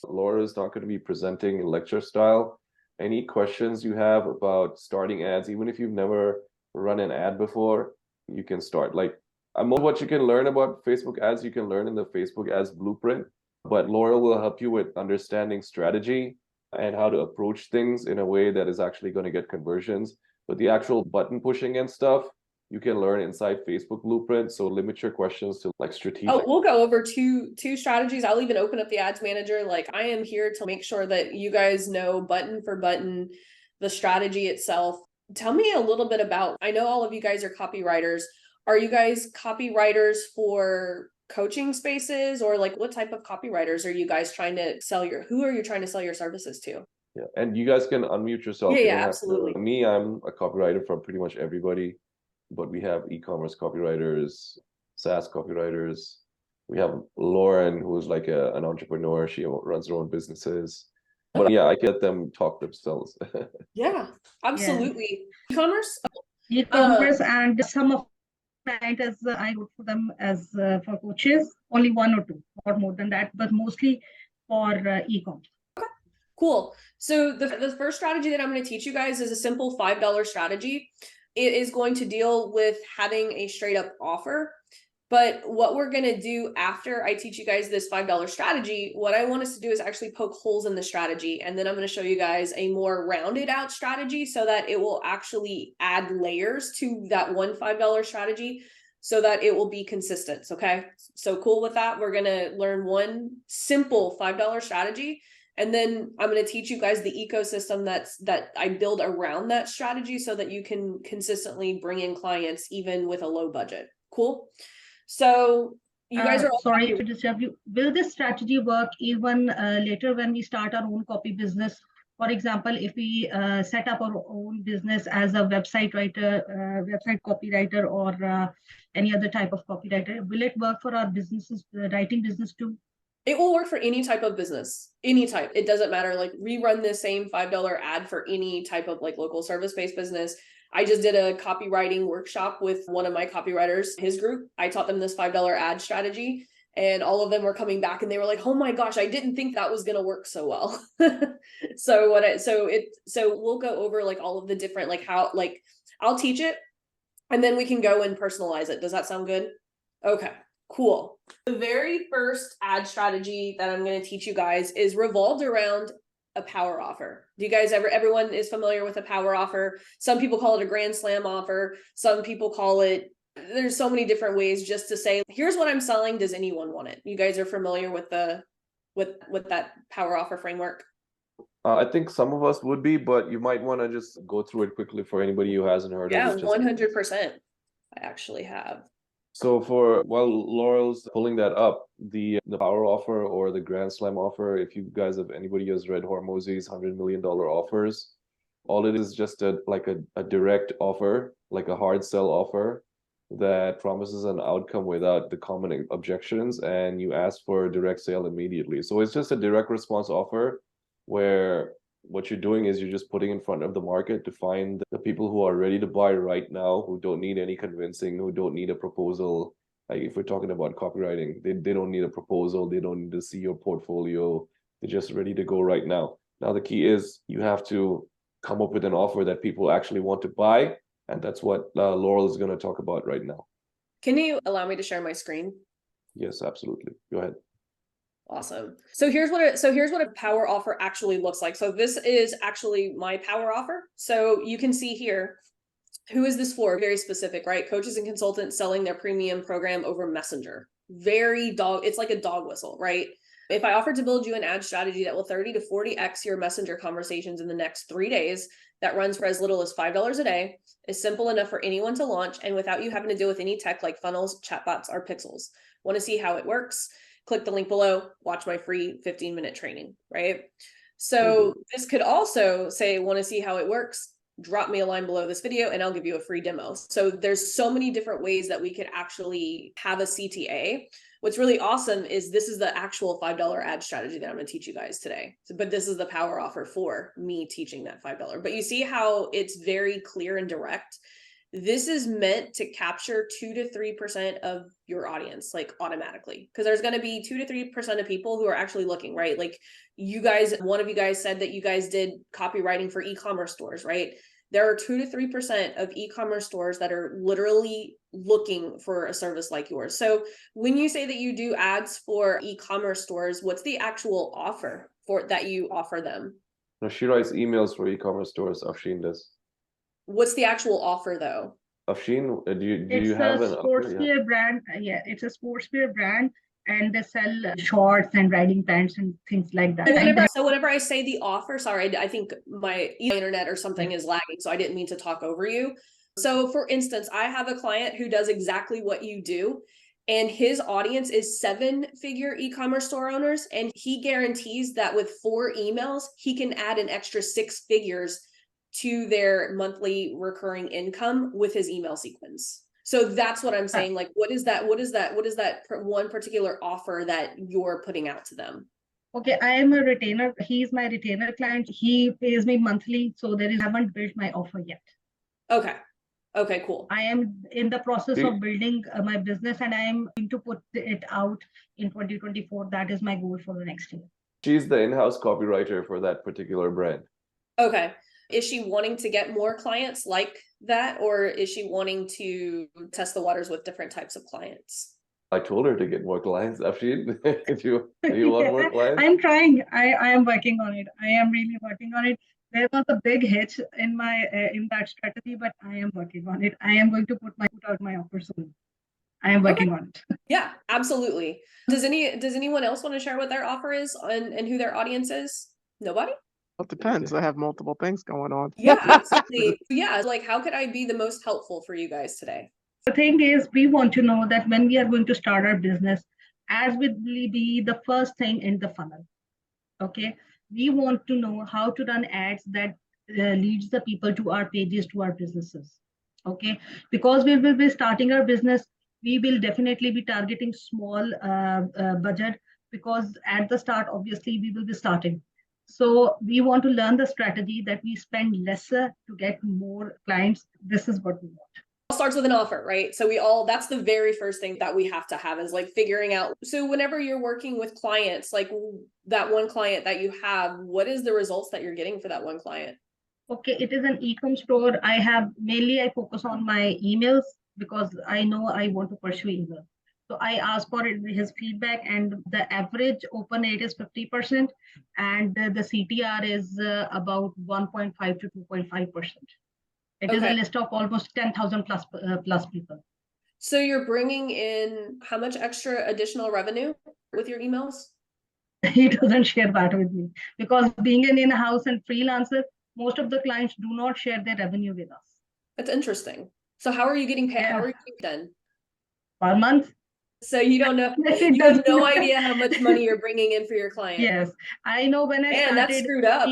Laura is not going to be presenting in lecture style. Any questions you have about starting ads, even if you've never run an ad before, you can start. Like, most of what you can learn about Facebook ads, you can learn in the Facebook ads blueprint. But Laura will help you with understanding strategy and how to approach things in a way that is actually going to get conversions. But the actual button pushing and stuff, you can learn inside Facebook Blueprint. So limit your questions to like strategic. Oh, we'll go over two strategies. I'll even open up the ads manager. Like, I am here to make sure that you guys know button for button, the strategy itself. Tell me a little bit about, I know all of you guys are copywriters. Are you guys copywriters for coaching spaces, or like what type of copywriters are you guys trying to sell who are you trying to sell your services to? Yeah, and you guys can unmute yourself. Yeah, You yeah, don't have absolutely. to. Me, I'm a copywriter for pretty much everybody, but we have e-commerce copywriters, SaaS copywriters. We have Lauren, who's like an entrepreneur. She runs her own businesses. But yeah, I get them talk themselves. Yeah, absolutely. E-commerce? E-commerce, and some of clients as I wrote for them as for coaches, only one or two, not more than that, but mostly for e-com. Cool. So the first strategy that I'm going to teach you guys is a simple $5 strategy. It is going to deal with having a straight up offer. But what we're going to do after I teach you guys this $5 strategy, what I want us to do is actually poke holes in the strategy. And then I'm going to show you guys a more rounded out strategy so that it will actually add layers to that one $5 strategy so that it will be consistent. Okay. So cool with that. We're going to learn one simple $5 strategy. And then I'm going to teach you guys the ecosystem that I build around that strategy so that you can consistently bring in clients even with a low budget. Cool. So you guys are all sorry to disturb you. Will this strategy work even later when we start our own copy business? For example, if we set up our own business as a website writer, website copywriter, or any other type of copywriter, will it work for our businesses, writing business too? It will work for any type of business, any type. It doesn't matter. Like, we run the same $5 ad for any type of like local service-based business. I just did a copywriting workshop with one of my copywriters, his group. I taught them this $5 ad strategy, and all of them were coming back and they were like, oh my gosh, I didn't think that was going to work so well. So we'll go over like all of the different, like how, like I'll teach it and then we can go and personalize it. Does that sound good? Okay. Cool. The very first ad strategy that I'm going to teach you guys is revolved around a power offer. Do you guys everyone is familiar with a power offer? Some people call it a grand slam offer. Some people call it, there's so many different ways just to say, here's what I'm selling. Does anyone want it? You guys are familiar with with that power offer framework? I think some of us would be, but you might want to just go through it quickly for anybody who hasn't heard of it. Yeah, 100%. I actually have. So while Laurel's pulling that up, the power offer or the Grand Slam offer, if you guys have, anybody has read Hormozi's $100 million offers, all it is just a direct offer, like a hard sell offer that promises an outcome without the common objections, and you ask for a direct sale immediately. So it's just a direct response offer where what you're doing is you're just putting in front of the market to find the people who are ready to buy right now, who don't need any convincing, who don't need a proposal. Like if we're talking about copywriting, they don't need a proposal. They don't need to see your portfolio. They're just ready to go right now. Now, the key is you have to come up with an offer that people actually want to buy. And that's what Laurel is going to talk about right now. Can you allow me to share my screen? Yes, absolutely. Go ahead. Awesome. So here's what a power offer actually looks like. So this is actually my power offer. So you can see here, who is this for? Very specific, right? Coaches and consultants selling their premium program over Messenger. It's like a dog whistle, right? If I offer to build you an ad strategy that will 30 to 40x your Messenger conversations in the next 3 days, that runs for as little as $5 a day, is simple enough for anyone to launch, and without you having to deal with any tech like funnels, chatbots, or pixels. Want to see how it works? Click the link below, watch my free 15-minute training, right? So this could also say, want to see how it works? Drop me a line below this video and I'll give you a free demo. So there's so many different ways that we could actually have a CTA. What's really awesome is this is the actual $5 ad strategy that I'm going to teach you guys today. But this is the power offer for me teaching that $5. But you see how it's very clear and direct. This is meant to capture 2 to 3% of your audience, like automatically, because there's going to be 2 to 3% of people who are actually looking, right? Like you guys, one of you guys said that you guys did copywriting for e-commerce stores, right? There are 2 to 3% of e-commerce stores that are literally looking for a service like yours. So when you say that you do ads for e-commerce stores, what's the actual offer for that you offer them? No, she writes emails for e-commerce stores. Afshin does. What's the actual offer though? Afshin, do you It's have a an offer? sportswear brand. Yeah, it's a sportswear brand, and they sell shorts and riding pants and things like that. So whenever I say the offer, sorry, I think my internet or something is lagging, so I didn't mean to talk over you. So for instance, I have a client who does exactly what you do, and his audience is 7-figure e-commerce store owners, and he guarantees that with 4 emails, he can add an extra 6 figures to their monthly recurring income with his email sequence. So that's what I'm saying. Like, what is that one particular offer that you're putting out to them? Okay, I am a retainer. He's my retainer client. He pays me monthly, so I haven't built my offer yet. Okay. Okay, cool. I am in the process of building my business, and I am going to put it out in 2024. That is my goal for the next year. She's the in-house copywriter for that particular brand. Okay. Is she wanting to get more clients like that, or is she wanting to test the waters with different types of clients? I told her to get more clients. Afshin, do you want more clients? I'm trying. I am working on it. I am really working on it. There was a big hitch in my in that strategy, but I am working on it. I am going to put out my offer soon. I am working on it. Yeah, absolutely. Does anyone else want to share what their offer is and who their audience is? Nobody? Well, it depends. I have multiple things going on. Yeah, absolutely. Yeah, like how could I be the most helpful for you guys today? The thing is, we want to know that when we are going to start our business, ads will be the first thing in the funnel. Okay, we want to know how to run ads that leads the people to our pages, to our businesses. Okay, because we will be starting our business, we will definitely be targeting small budget, because at the start, obviously, we will be starting. So we want to learn the strategy that we spend lesser to get more clients. This is what we want. All starts with an offer, right? So that's the very first thing that we have to have is like figuring out. So whenever you're working with clients, like that one client that you have, what is the results that you're getting for that one client? Okay, it is an e-com store. I focus on my emails because I know I want to pursue email. So I ask for his feedback, and the average open rate is 50%, and the CTR is about 1.5 to 2.5%. It is a list of almost 10,000 plus people. So you're bringing in how much extra additional revenue with your emails? He doesn't share that with me, because being an in-house and freelancer, most of the clients do not share their revenue with us. That's interesting. So how are you getting paid? Yeah. How are you getting done? Per month. So you don't know, you have no idea how much money you're bringing in for your client. Yes, I know. When I started, that's screwed up.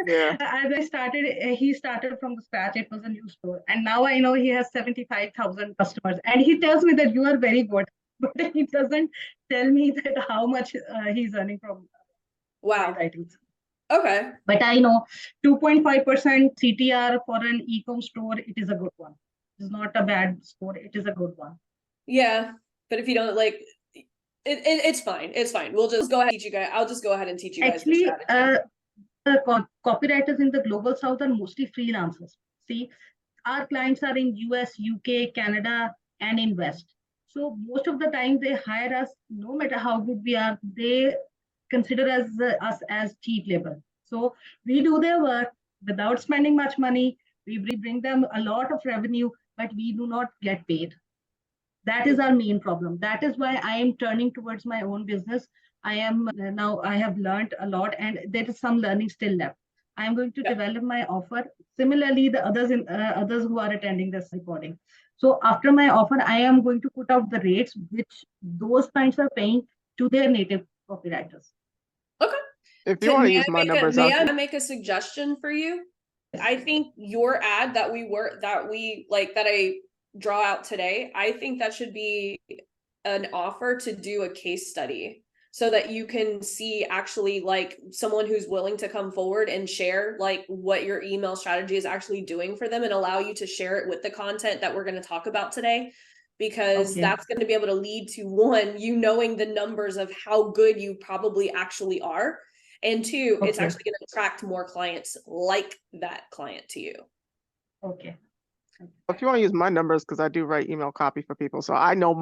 Yeah. As I started, he started from the scratch. It was a new store, and now I know he has 75,000 customers. And he tells me that you are very good, but he doesn't tell me that how much he's earning from writings. Okay. But I know 2.5% CTR for an e-com store, it is a good one. It's not a bad score. It is a good one. Yeah. But if you don't like it's fine. It's fine. We'll just go ahead and teach you guys. I'll just go ahead and teach you guys. Actually, the copywriters in the global south are mostly freelancers. See, our clients are in US, UK, Canada, and in West. So most of the time they hire us, no matter how good we are, they consider us as cheap labor. So we do their work without spending much money. We bring them a lot of revenue, but we do not get paid. That is our main problem. That is why I am turning towards my own business. I have learned a lot, and there is some learning still left. I am going to develop my offer. Similarly, the others who are attending this recording. So after my offer, I am going to put out the rates which those clients are paying to their native copywriters. Okay. If you want to use my numbers, may I make a suggestion for you? I think your ad that I draw out today, I think that should be an offer to do a case study. so that you can see actually like someone who's willing to come forward and share like what your email strategy is actually doing for them, and allow you to share it with the content that we're going to talk about today, because that's going to be able to lead to, one, you knowing the numbers of how good you probably actually are, and two, it's actually going to attract more clients like that client to you. Okay. If you want to use my numbers, because I do write email copy for people, so I know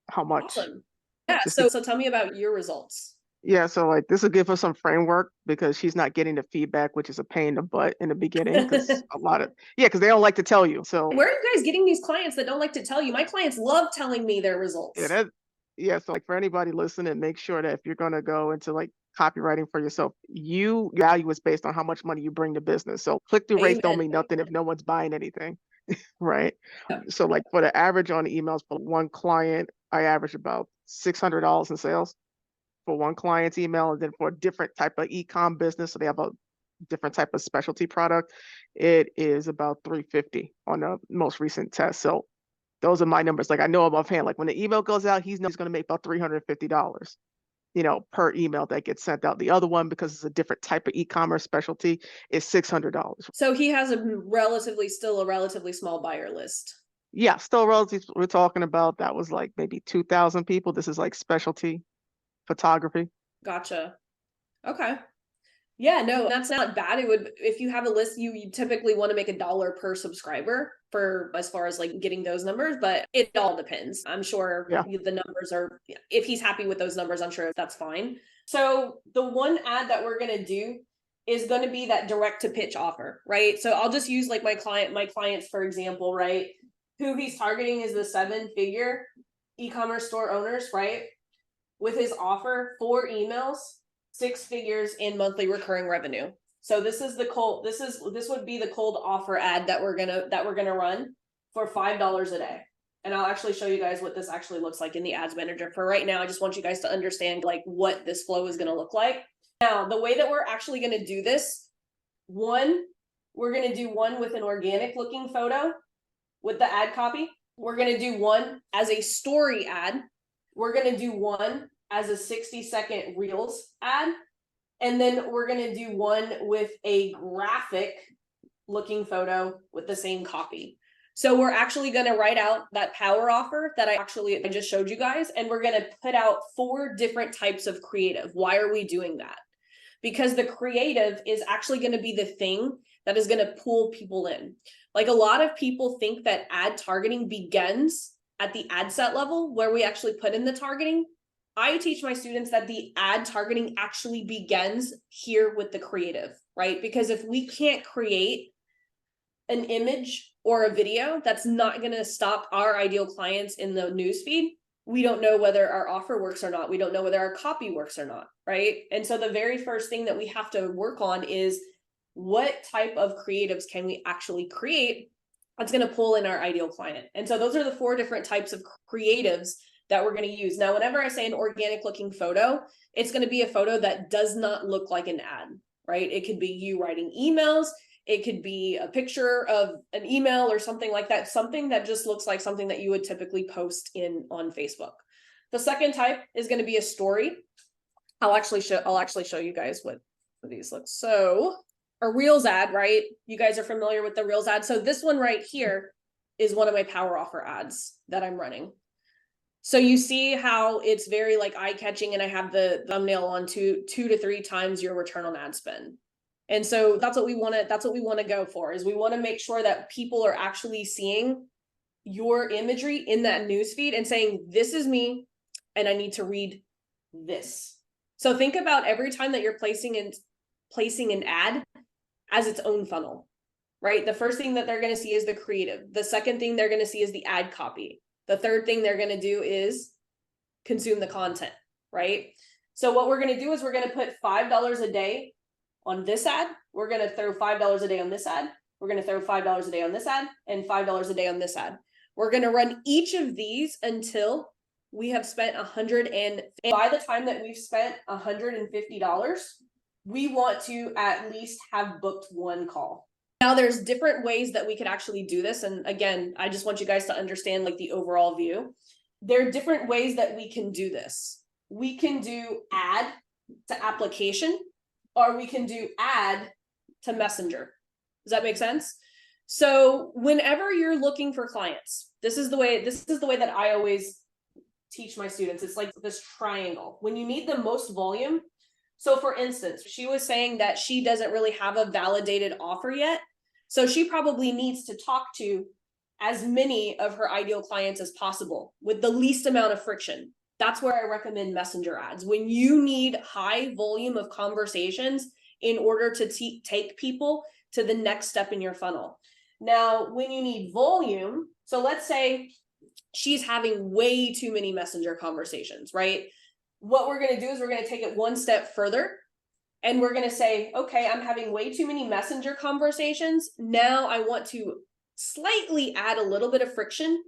how much. Awesome. Yeah. So tell me about your results. Yeah, so like this will give her some framework, because she's not getting the feedback, which is a pain in the butt in the beginning, because because they don't like to tell you. So where are you guys getting these clients that don't like to tell you? My clients love telling me their results. So like for anybody listening, make sure that if you're gonna go into like copywriting for yourself, your value is based on how much money you bring to business. So click-through rates don't mean nothing if no one's buying anything, right? Yeah. So like for the average on emails for one client, I average about $600 in sales for one client's email. And then for a different type of e-com business, so they have a different type of specialty product, it is about $350 on the most recent test. So those are my numbers. Like I know offhand, like when the email goes out, he's going to make about $350, per email that gets sent out. The other one, because it's a different type of e-commerce specialty, is $600. So he has still a relatively small buyer list. Yeah, still relative. We're talking about that was like maybe 2,000 people. This is like specialty photography. Gotcha. Okay. Yeah, no, that's not bad. It would, if you have a list, you typically want to make $1 per subscriber for as far as like getting those numbers, but it all depends. I'm sure the numbers are, if he's happy with those numbers, I'm sure that's fine. So the one ad that we're going to do is going to be that direct to pitch offer, right? So I'll just use like my clients, for example, right? Who he's targeting is the 7-figure e-commerce store owners, right? With his offer, 4 emails, 6 figures in monthly recurring revenue. So this is this would be the cold offer ad that we're gonna run for $5 a day. And I'll actually show you guys what this actually looks like in the ads manager. For right now, I just want you guys to understand like what this flow is gonna look like. Now, the way that we're actually gonna do this, we're gonna do one with an organic looking photo with the ad copy. We're gonna do one as a story ad. We're gonna do one as a 60-second Reels ad. And then we're going to do one with a graphic looking photo with the same copy. So we're actually going to write out that power offer that I just showed you guys. And we're going to put out 4 different types of creative. Why are we doing that? Because the creative is actually going to be the thing that is going to pull people in. Like a lot of people think that ad targeting begins at the ad set level where we actually put in the targeting. I teach my students that the ad targeting actually begins here with the creative, right? Because if we can't create an image or a video that's not going to stop our ideal clients in the newsfeed, we don't know whether our offer works or not. We don't know whether our copy works or not, right? And so the very first thing that we have to work on is what type of creatives can we actually create that's going to pull in our ideal client. And so those are the 4 different types of creatives that we're going to use. Now, whenever I say an organic looking photo, it's going to be a photo that does not look like an ad, right? It could be you writing emails. It could be a picture of an email or something like that. Something that just looks like something that you would typically post on Facebook. The second type is going to be a story. I'll actually show you guys what these look. So a Reels ad, right? You guys are familiar with the Reels ad. So this one right here is one of my power offer ads that I'm running. So you see how it's very like eye-catching, and I have the thumbnail on 2 to 3 times your return on ad spend. And so that's what we want to go for, is we want to make sure that people are actually seeing your imagery in that newsfeed and saying, this is me and I need to read this. So think about every time that you're placing an ad as its own funnel, right? The first thing that they're going to see is the creative. The second thing they're going to see is the ad copy. The third thing they're going to do is consume the content, right? So what we're going to do is we're going to put $5 a day on this ad. We're going to throw $5 a day on this ad. We're going to throw $5 a day on this ad and $5 a day on this ad. We're going to run each of these until we have spent and by the time that we've spent $150, we want to at least have booked 1 call. Now there's different ways that we could actually do this. And again, I just want you guys to understand like the overall view. There are different ways that we can do this. we can do ad to application, or we can do ad to messenger. Does that make sense? So whenever you're looking for clients, this is the way that I always teach my students. It's like this triangle. When you need the most volume, so for instance, she was saying that she doesn't really have a validated offer yet. So she probably needs to talk to as many of her ideal clients as possible with the least amount of friction. That's where I recommend messenger ads. When you need high volume of conversations in order to take people to the next step in your funnel. Now, when you need volume, so let's say she's having way too many messenger conversations, right? What we're going to do is we're going to take it one step further, and we're going to say, okay, I'm having way too many messenger conversations. Now I want to slightly add a little bit of friction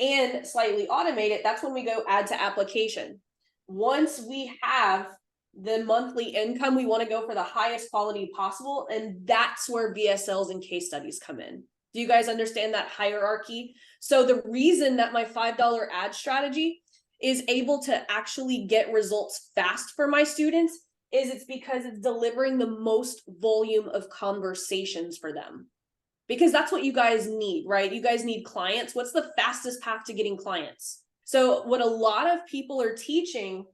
and slightly automate it. That's when we go add to application. Once we have the monthly income, we want to go for the highest quality possible. And that's where VSLs and case studies come in. Do you guys understand that hierarchy? So the reason that my $5 ad strategy is able to actually get results fast for my students is it's because it's delivering the most volume of conversations for them. Because that's what you guys need, right? You guys need clients. What's the fastest path to getting clients? So what a lot of people are teaching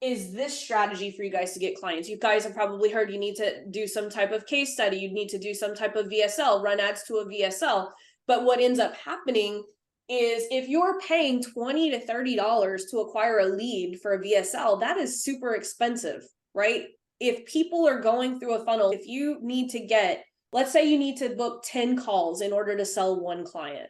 is this strategy for you guys to get clients. You guys have probably heard you need to do some type of case study. You need to do some type of VSL, run ads to a VSL. But what ends up happening is if you're paying $20 to $30 to acquire a lead for a VSL, that is super expensive, right? If people are going through a funnel, if you need to get, let's say you need to book 10 calls in order to sell one client.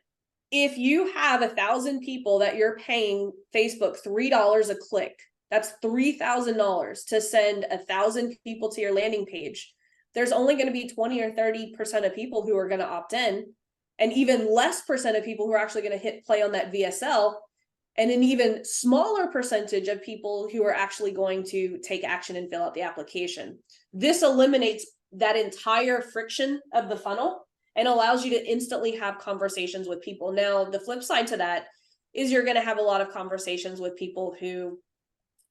If you have 1,000 people that you're paying Facebook $3 a click, that's $3,000 to send 1,000 people to your landing page. There's only going to be 20 or 30% of people who are going to opt in, and even less percent of people who are actually going to hit play on that VSL, and an even smaller percentage of people who are actually going to take action and fill out the application. This eliminates that entire friction of the funnel and allows you to instantly have conversations with people. Now, the flip side to that is you're going to have a lot of conversations with people who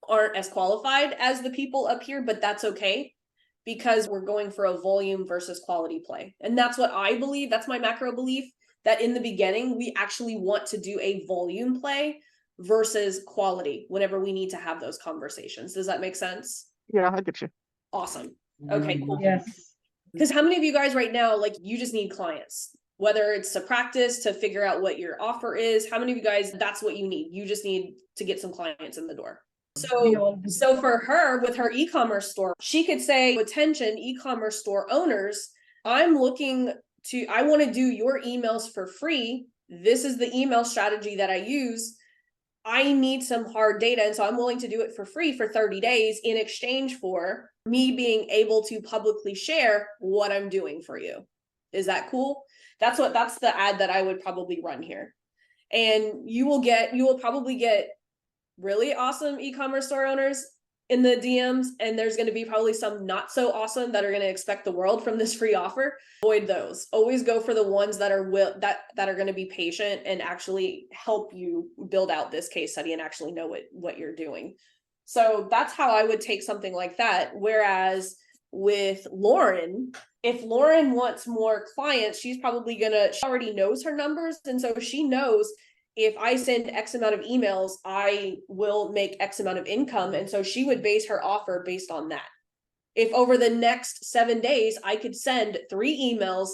aren't as qualified as the people up here, but that's okay because we're going for a volume versus quality play. And that's what I believe. That's my macro belief, that in the beginning, we actually want to do a volume play versus quality whenever we need to have those conversations. Does that make sense? Yeah, I get you. Awesome. Okay, cool. Yes. Because how many of you guys right now, like, you just need clients, whether it's to practice, to figure out what your offer is? How many of you guys, that's what you need? You just need to get some clients in the door. So for her, with her e-commerce store, she could say, attention, e-commerce store owners, I want to do your emails for free. This is the email strategy that I use. I need some hard data. And so I'm willing to do it for free for 30 days in exchange for me being able to publicly share what I'm doing for you. Is that cool? That's the ad that I would probably run here. And you will probably get really awesome e-commerce store owners in the DMs, and there's going to be probably some not so awesome that are going to expect the world from this free offer. Avoid those. Always go for the ones that are that are going to be patient and actually help you build out this case study and actually know what you're doing. So that's how I would take something like that. Whereas with Lauren, if Lauren wants more clients, she already knows her numbers, and so she knows, if I send X amount of emails, I will make X amount of income. And so she would base her offer based on that. If over the next 7 days, I could send 3 emails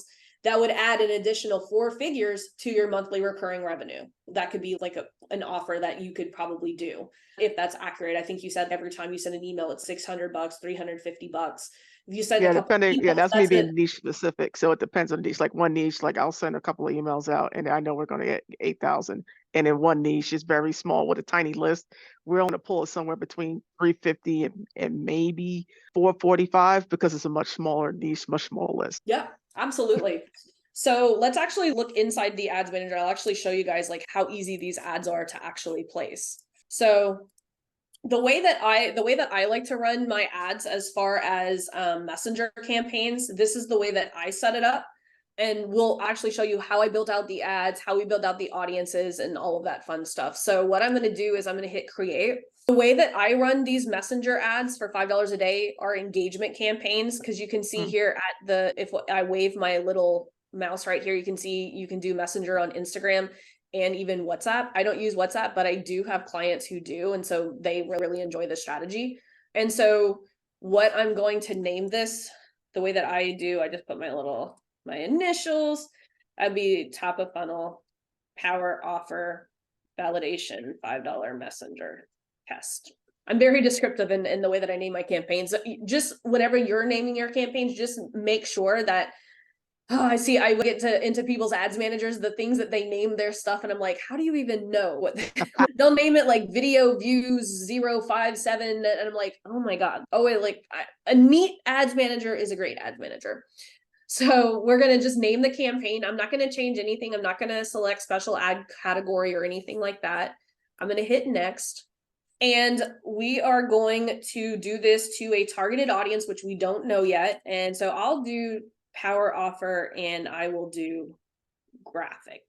that would add an additional 4 figures to your monthly recurring revenue, that could be like an offer that you could probably do. If that's accurate, I think you said every time you send an email, it's $600, $350. If you send that's me being niche specific. So it depends on niche. Like one niche, like I'll send a couple of emails out and I know we're going to get 8,000. And in one niche is very small with a tiny list, we're going to pull it somewhere between 350 and maybe 445 because it's a much smaller niche, much smaller list. Yeah, absolutely. So let's actually look inside the ads manager. I'll actually show you guys like how easy these ads are to actually place. So the way that I like to run my ads as far as messenger campaigns, this is the way that I set it up. And we'll actually show you how I built out the ads, how we built out the audiences, and all of that fun stuff. So what I'm going to do is I'm going to hit create. The way that I run these messenger ads for $5 a day are engagement campaigns, because you can see here at the, if I wave my little mouse right here, you can see you can do messenger on Instagram and even WhatsApp. I don't use WhatsApp, but I do have clients who do. And so they really enjoy the strategy. And so what I'm going to name this, the way that I do, I just put my initials. I'd be top of funnel, power offer, validation, $5 messenger test. I'm very descriptive in the way that I name my campaigns. Just whenever you're naming your campaigns, just make sure that, I get into people's ads managers, the things that they name their stuff, and I'm like, how do you even know what they'll name it, like video views 057, and I'm like, oh my god. Oh wait, like a neat ads manager is a great ads manager. So we're going to just name the campaign. I'm not going to change anything. I'm not going to select special ad category or anything like that. I'm going to hit next. And we are going to do this to a targeted audience, which we don't know yet. And so I'll do power offer, and I will do graphic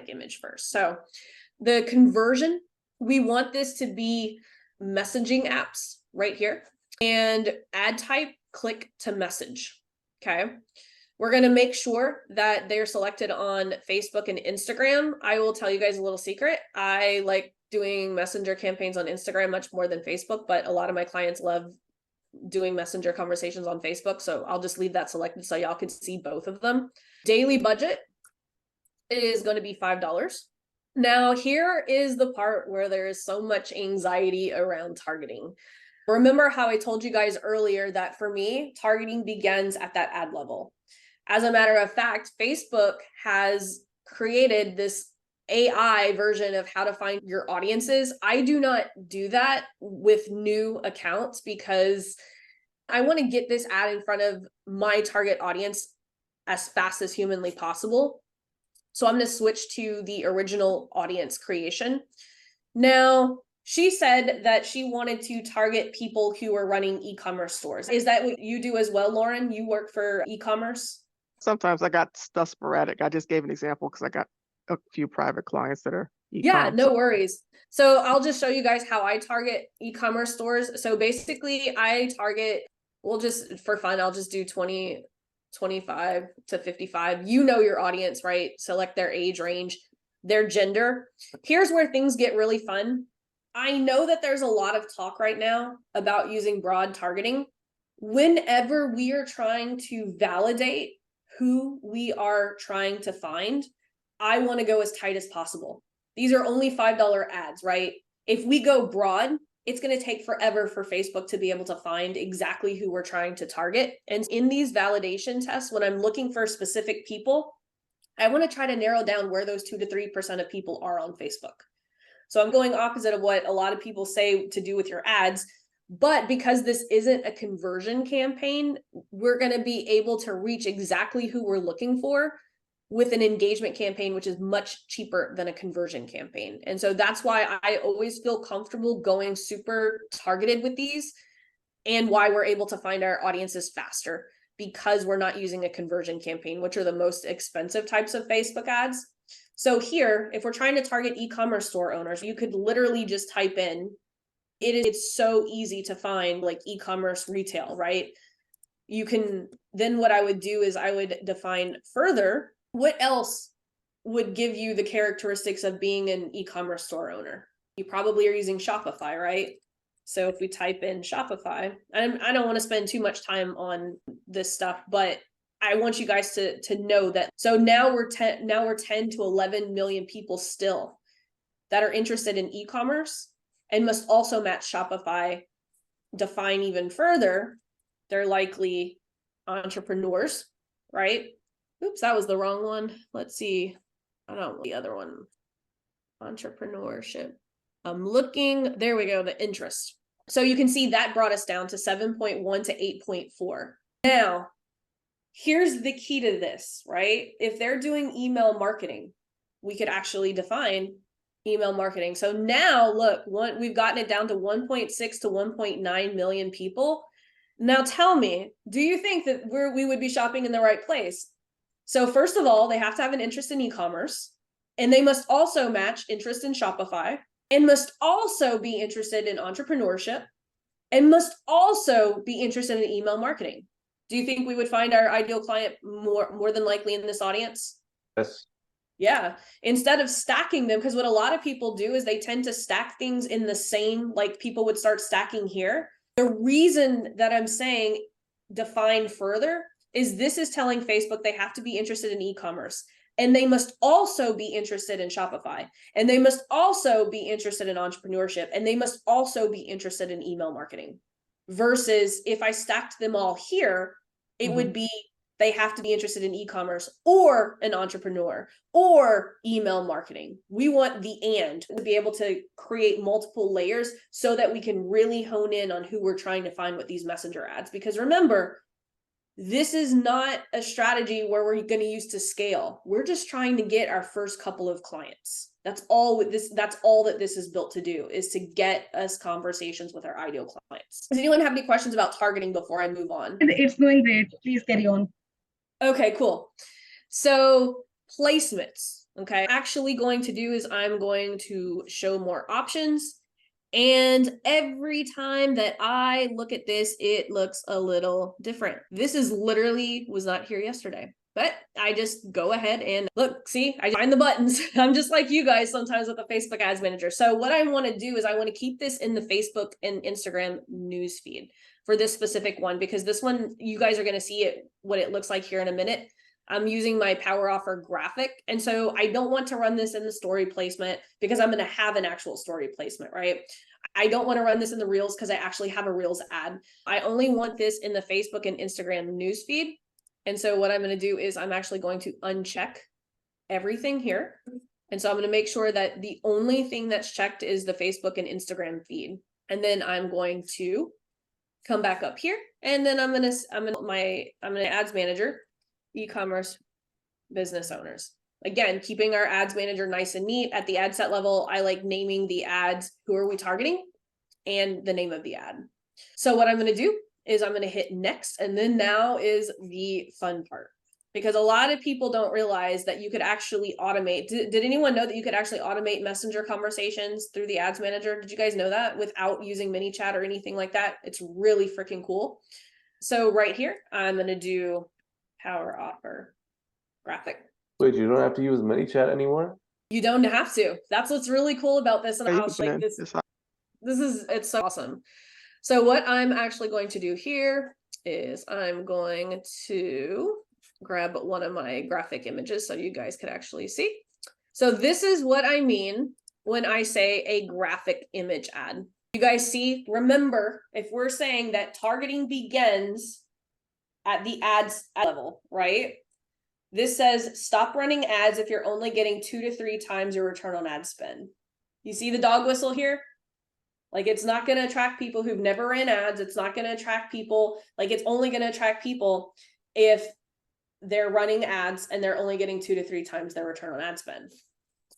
image first. So the conversion, we want this to be messaging apps right here, and ad type, click to message. Okay. We're going to make sure that they're selected on Facebook and Instagram. I will tell you guys a little secret. I like doing messenger campaigns on Instagram much more than Facebook, but a lot of my clients love doing messenger conversations on Facebook. So I'll just leave that selected so y'all can see both of them. Daily budget is going to be $5. Now, here is the part where there is so much anxiety around targeting. Remember how I told you guys earlier that for me, targeting begins at that ad level. As a matter of fact, Facebook has created this AI version of how to find your audiences. I do not do that with new accounts because I want to get this ad in front of my target audience as fast as humanly possible. So I'm going to switch to the original audience creation. Now, she said that she wanted to target people who are running e-commerce stores. Is that what you do as well, Lauren? You work for e-commerce? Sometimes I got stuff sporadic. I just gave an example because I got a few private clients that are yeah, no worries. So I'll just show you guys how I target e-commerce stores. So basically I target, we'll just, for fun, I'll just do 25 to 55. You know your audience, right? Select their age range, their gender. Here's where things get really fun. I know that there's a lot of talk right now about using broad targeting. Whenever we are trying to validate who we are trying to find, I want to go as tight as possible. These are only $5 ads, right? If we go broad, it's going to take forever for Facebook to be able to find exactly who we're trying to target. And in these validation tests, when I'm looking for specific people, I want to try to narrow down where those 2 to 3% of people are on Facebook. So I'm going opposite of what a lot of people say to do with your ads. But because this isn't a conversion campaign, we're going to be able to reach exactly who we're looking for with an engagement campaign, which is much cheaper than a conversion campaign. And so that's why I always feel comfortable going super targeted with these, and why we're able to find our audiences faster, because we're not using a conversion campaign, which are the most expensive types of Facebook ads. So here, if we're trying to target e-commerce store owners, you could literally just type in, it's so easy to find like e-commerce retail, right? You can, then what I would do is I would define further, what else would give you the characteristics of being an e-commerce store owner? You probably are using Shopify, right? So if we type in Shopify, and I don't want to spend too much time on this stuff, but I want you guys to know that. So now we're 10 to 11 million people still that are interested in e-commerce and must also match Shopify. Define even further, they're likely entrepreneurs, right? Oops, that was the wrong one. Let's see. I don't know the other one. Entrepreneurship. I'm looking. There we go. The interest. So you can see that brought us down to 7.1 to 8.4. Now, here's the key to this, right? If they're doing email marketing, we could actually define email marketing. So now look, we've gotten it down to 1.6 to 1.9 million people. Now tell me, do you think that we would be shopping in the right place? So first of all, they have to have an interest in e-commerce, and they must also match interest in Shopify, and must also be interested in entrepreneurship, and must also be interested in email marketing. Do you think we would find our ideal client more than likely in this audience? Yes. Yeah. Instead of stacking them, because what a lot of people do is they tend to stack things in the same, like people would start stacking here. The reason that I'm saying define further is this is telling Facebook they have to be interested in e-commerce, and they must also be interested in Shopify, and they must also be interested in entrepreneurship, and they must also be interested in email marketing. Versus if I stacked them all here, it would be they have to be interested in e-commerce or an entrepreneur or email marketing. We want the and to be able to create multiple layers so that we can really hone in on who we're trying to find with these messenger ads. Because remember, this is not a strategy where we're going to use to scale. We're just trying to get our first couple of clients. That's all that this is built to do, is to get us conversations with our ideal clients. Does anyone have any questions about targeting before I move on? It's going great. Please carry on. Okay, cool. So placements, okay. Actually going to do is I'm going to show more options. And every time that I look at this, it looks a little different. This is literally was not here yesterday, but I just go ahead and look, see, I find the buttons. I'm just like you guys sometimes with the Facebook Ads Manager. So what I want to do is I want to keep this in the Facebook and Instagram news feed for this specific one, because this one, you guys are going to see it, what it looks like here in a minute. I'm using my power offer graphic. And so I don't want to run this in the story placement because I'm going to have an actual story placement, right? I don't want to run this in the Reels because I actually have a Reels ad. I only want this in the Facebook and Instagram newsfeed. And so what I'm going to do is I'm actually going to uncheck everything here. And so I'm going to make sure that the only thing that's checked is the Facebook and Instagram feed. And then I'm going to come back up here, and then I'm going to ads manager, e-commerce business owners. Again, keeping our ads manager nice and neat. At the ad set level, I like naming the ads, who are we targeting, and the name of the ad. So what I'm going to do is I'm going to hit next, and then now is the fun part, because a lot of people don't realize that you could actually automate. Did anyone know that you could actually automate messenger conversations through the ads manager? Did you guys know that without using ManyChat or anything like that? It's really freaking cool. So right here, I'm going to do power offer graphic. Wait, you don't have to use ManyChat anymore? You don't have to. That's what's really cool about this. And Yeah, you I'll can show you then. this. It's It's so awesome. So what I'm actually going to do here is I'm going to grab one of my graphic images so you guys could actually see. So this is what I mean when I say a graphic image ad. You guys see, remember, if we're saying that targeting begins at the ads level, right? This says stop running ads if you're only getting 2 to 3 times your return on ad spend. You see the dog whistle here? Like, it's not going to attract people who've never ran ads. It's not going to attract people. Like, it's only going to attract people if they're running ads and they're only getting 2 to 3 times their return on ad spend.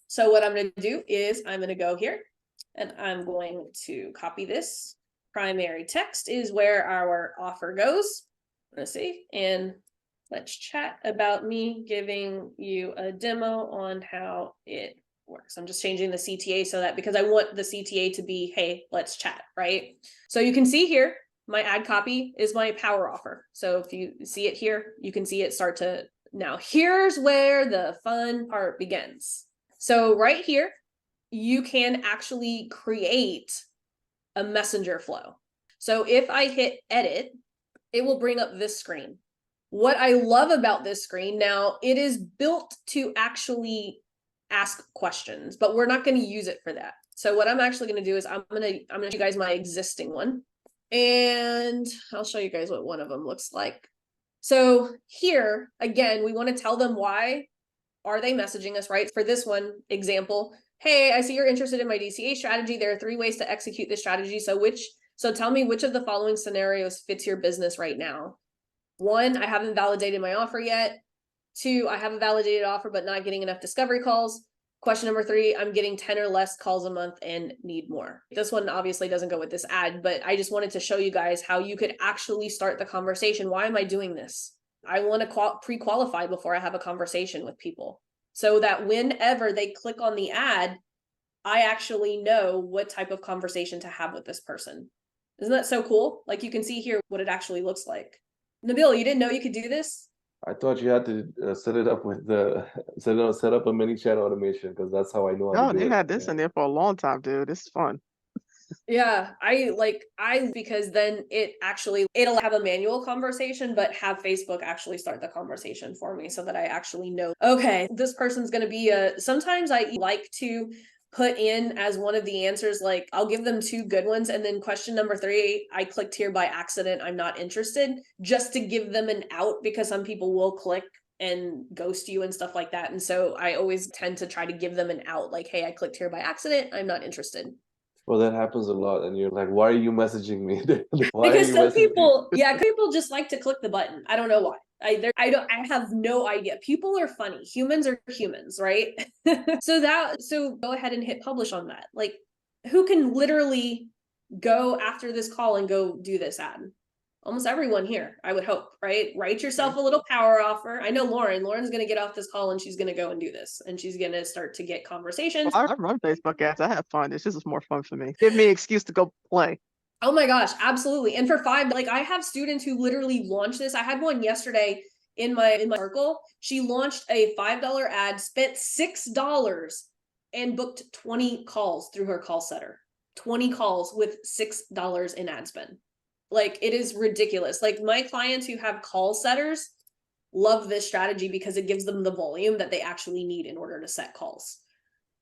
So what I'm going to do is I'm going to go here and I'm going to copy this. Primary text is where our offer goes. Let's see. And let's chat about me giving you a demo on how it works. I'm just changing the CTA so that, because I want the CTA to be, hey, let's chat, right? So you can see here, my ad copy is my power offer. So if you see it here, you can see it start to, now here's where the fun part begins. So right here, you can actually create a messenger flow. So if I hit edit, it will bring up this screen. What I love about this screen, now it is built to actually ask questions, but we're not going to use it for that. So what I'm actually going to do is I'm going to show you guys my existing one, and I'll show you guys what one of them looks like. So here, again, we want to tell them why are they messaging us, right? For this one example, hey, I see you're interested in my DCA strategy. There are 3 ways to execute this strategy. So tell me which of the following scenarios fits your business right now. 1, I haven't validated my offer yet. 2, I have a validated offer, but not getting enough discovery calls. Question number 3, I'm getting 10 or less calls a month and need more. This one obviously doesn't go with this ad, but I just wanted to show you guys how you could actually start the conversation. Why am I doing this? I want to pre-qualify before I have a conversation with people, so that whenever they click on the ad, I actually know what type of conversation to have with this person. Isn't that so cool? Like, you can see here what it actually looks like. Nabil, you didn't know you could do this? I thought you had to set it up with the set up a mini chat automation, because that's how I know how No, to do they it. had this in there for a long time, dude. It's fun. Yeah, because then it'll have a manual conversation, but have Facebook actually start the conversation for me, so that I actually know, okay, this person's going to be sometimes I like to put in as one of the answers, like I'll give them 2 good ones, and then question number 3, I clicked here by accident, I'm not interested, just to give them an out, because some people will click and ghost you and stuff like that. And so I always tend to try to give them an out, like, hey, I clicked here by accident, I'm not interested. Well, that happens a lot, and you're like, why are you messaging me? Why are Because you some messaging me? people, people just like to click the button. I don't know why. I have no idea. People are funny. Humans are humans, right? So go ahead and hit publish on that. Like, who can literally go after this call and go do this ad? Almost everyone here, I would hope, right? Write yourself a little power offer. I know Lauren's going to get off this call and she's going to go and do this, and she's going to start to get conversations. I run Facebook ads. I have fun. It's just more fun for me. Give me an excuse to go play. Oh my gosh, absolutely. And for $5, like, I have students who literally launch this. I had one yesterday in my circle. She launched a $5 ad, spent $6 and booked 20 calls through her call setter. 20 calls with $6 in ad spend. Like, it is ridiculous. Like, my clients who have call setters love this strategy because it gives them the volume that they actually need in order to set calls.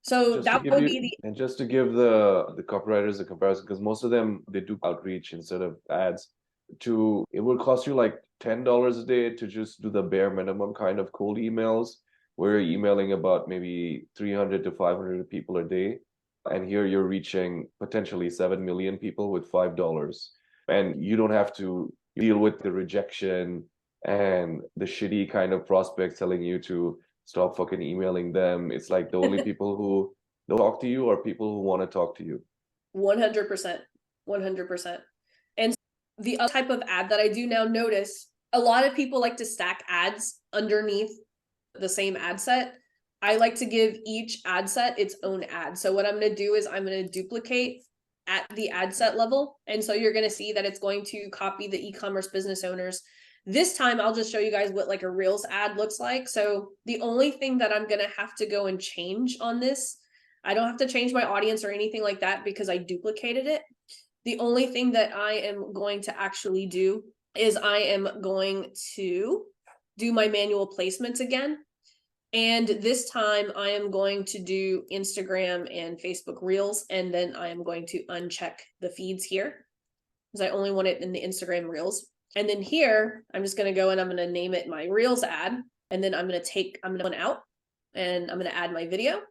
So Just that would be and just to give the copywriters a comparison, because most of them, they do outreach instead of ads. It will cost you like $10 a day to just do the bare minimum kind of cold emails, where you're emailing about maybe 300 to 500 people a day. And here you're reaching potentially 7 million people with $5. And you don't have to deal with the rejection and the shitty kind of prospects telling you to stop fucking emailing them. It's like the only people who don't talk to you are people who want to talk to you. 100%. 100%. And the other type of ad that I do now notice, a lot of people like to stack ads underneath the same ad set. I like to give each ad set its own ad. So what I'm going to do is I'm going to duplicate at the ad set level. And so you're going to see that it's going to copy the e-commerce business owners. This time I'll just show you guys what like a Reels ad looks like. So the only thing that I'm going to have to go and change on this, I don't have to change my audience or anything like that because I duplicated it. The only thing that I am going to actually do is I am going to do my manual placements again. And this time I am going to do Instagram and Facebook Reels, and then I am going to uncheck the feeds here because I only want it in the Instagram Reels. And then here, I'm just going to go and I'm going to name it my Reels ad. And then I'm going to one out and I'm going to add my video.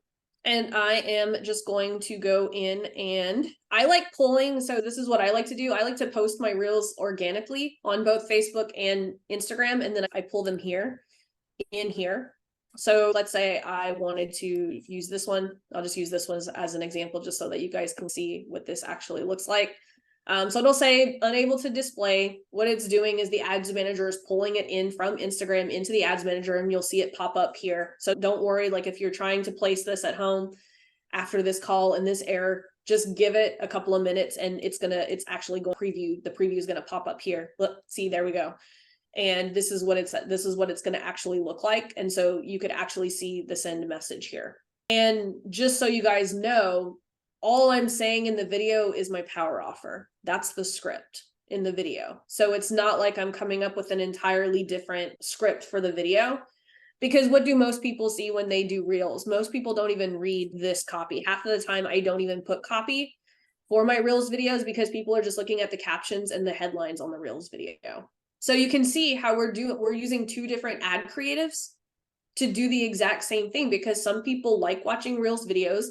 And I am just going to go in, and I like pulling. So this is what I like to do. I like to post my Reels organically on both Facebook and Instagram. And then I pull them here in here. So let's say I wanted to use this one. I'll just use this one as an example, just so that you guys can see what this actually looks like. So it'll say unable to display. What it's doing is the ads manager is pulling it in from Instagram into the ads manager, and you'll see it pop up here. So don't worry, like if you're trying to place this at home after this call and this error, just give it a couple of minutes and it's actually going to preview. The preview is going to pop up here. Look, see, there we go. And this is what it's going to actually look like. And so you could actually see the send message here. And just so you guys know, all I'm saying in the video is my power offer. That's the script in the video. So it's not like I'm coming up with an entirely different script for the video, because what do most people see when they do Reels? Most people don't even read this copy. Half of the time I don't even put copy for my Reels videos because people are just looking at the captions and the headlines on the Reels video. So you can see how we're using 2 different ad creatives to do the exact same thing, because some people like watching Reels videos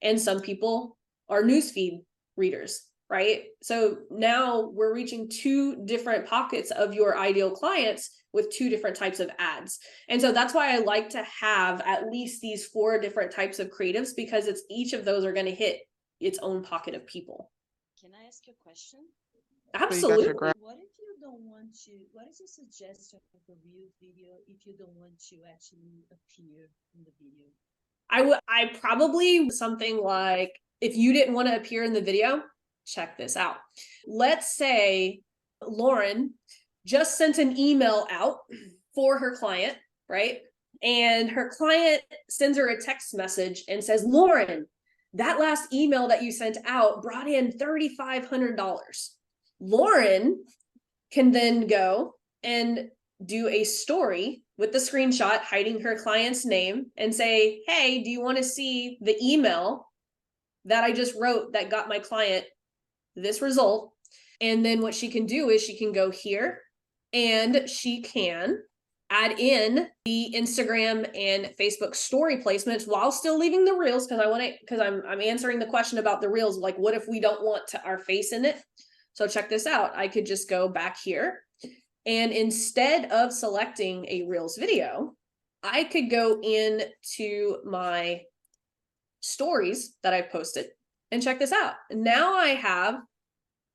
and some people are newsfeed readers, right? So now we're reaching 2 different pockets of your ideal clients with 2 different types of ads. And so that's why I like to have at least these 4 different types of creatives, because each of those are going to hit its own pocket of people. Can I ask you a question? So you got your Absolutely. What if you don't want to, what is your suggestion of a real video if you don't want to actually appear in the video? I probably something like, if you didn't want to appear in the video, check this out. Let's say Lauren just sent an email out for her client, right? And her client sends her a text message and says, Lauren, that last email that you sent out brought in $3,500. Lauren can then go and do a story with the screenshot hiding her client's name and say, hey, do you want to see the email that I just wrote that got my client this result? And then what she can do is she can go here and she can add in the Instagram and Facebook story placements while still leaving the reels, because I'm answering the question about the reels, like what if we don't want our face in it? So check this out. I could just go back here, and instead of selecting a reels video, I could go into my stories that I've posted and check this out. Now I have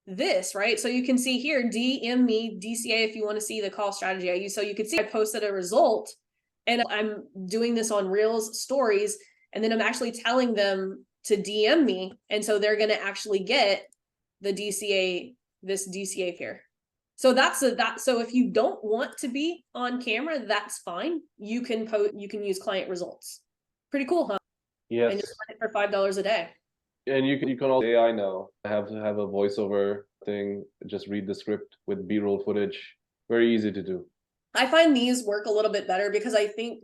this, right? So you can see here, DM me DCA if you want to see the call strategy I use. So you can see I posted a result and I'm doing this on Reels stories, and then I'm actually telling them to DM me. And so they're going to actually get the DCA, this DCA here. So so if you don't want to be on camera, that's fine. You can use client results. Pretty cool, huh? Yes. And just run it for $5 a day. And you can also AI now. I have to have a voiceover thing, just read the script with B-roll footage. Very easy to do. I find these work a little bit better because I think,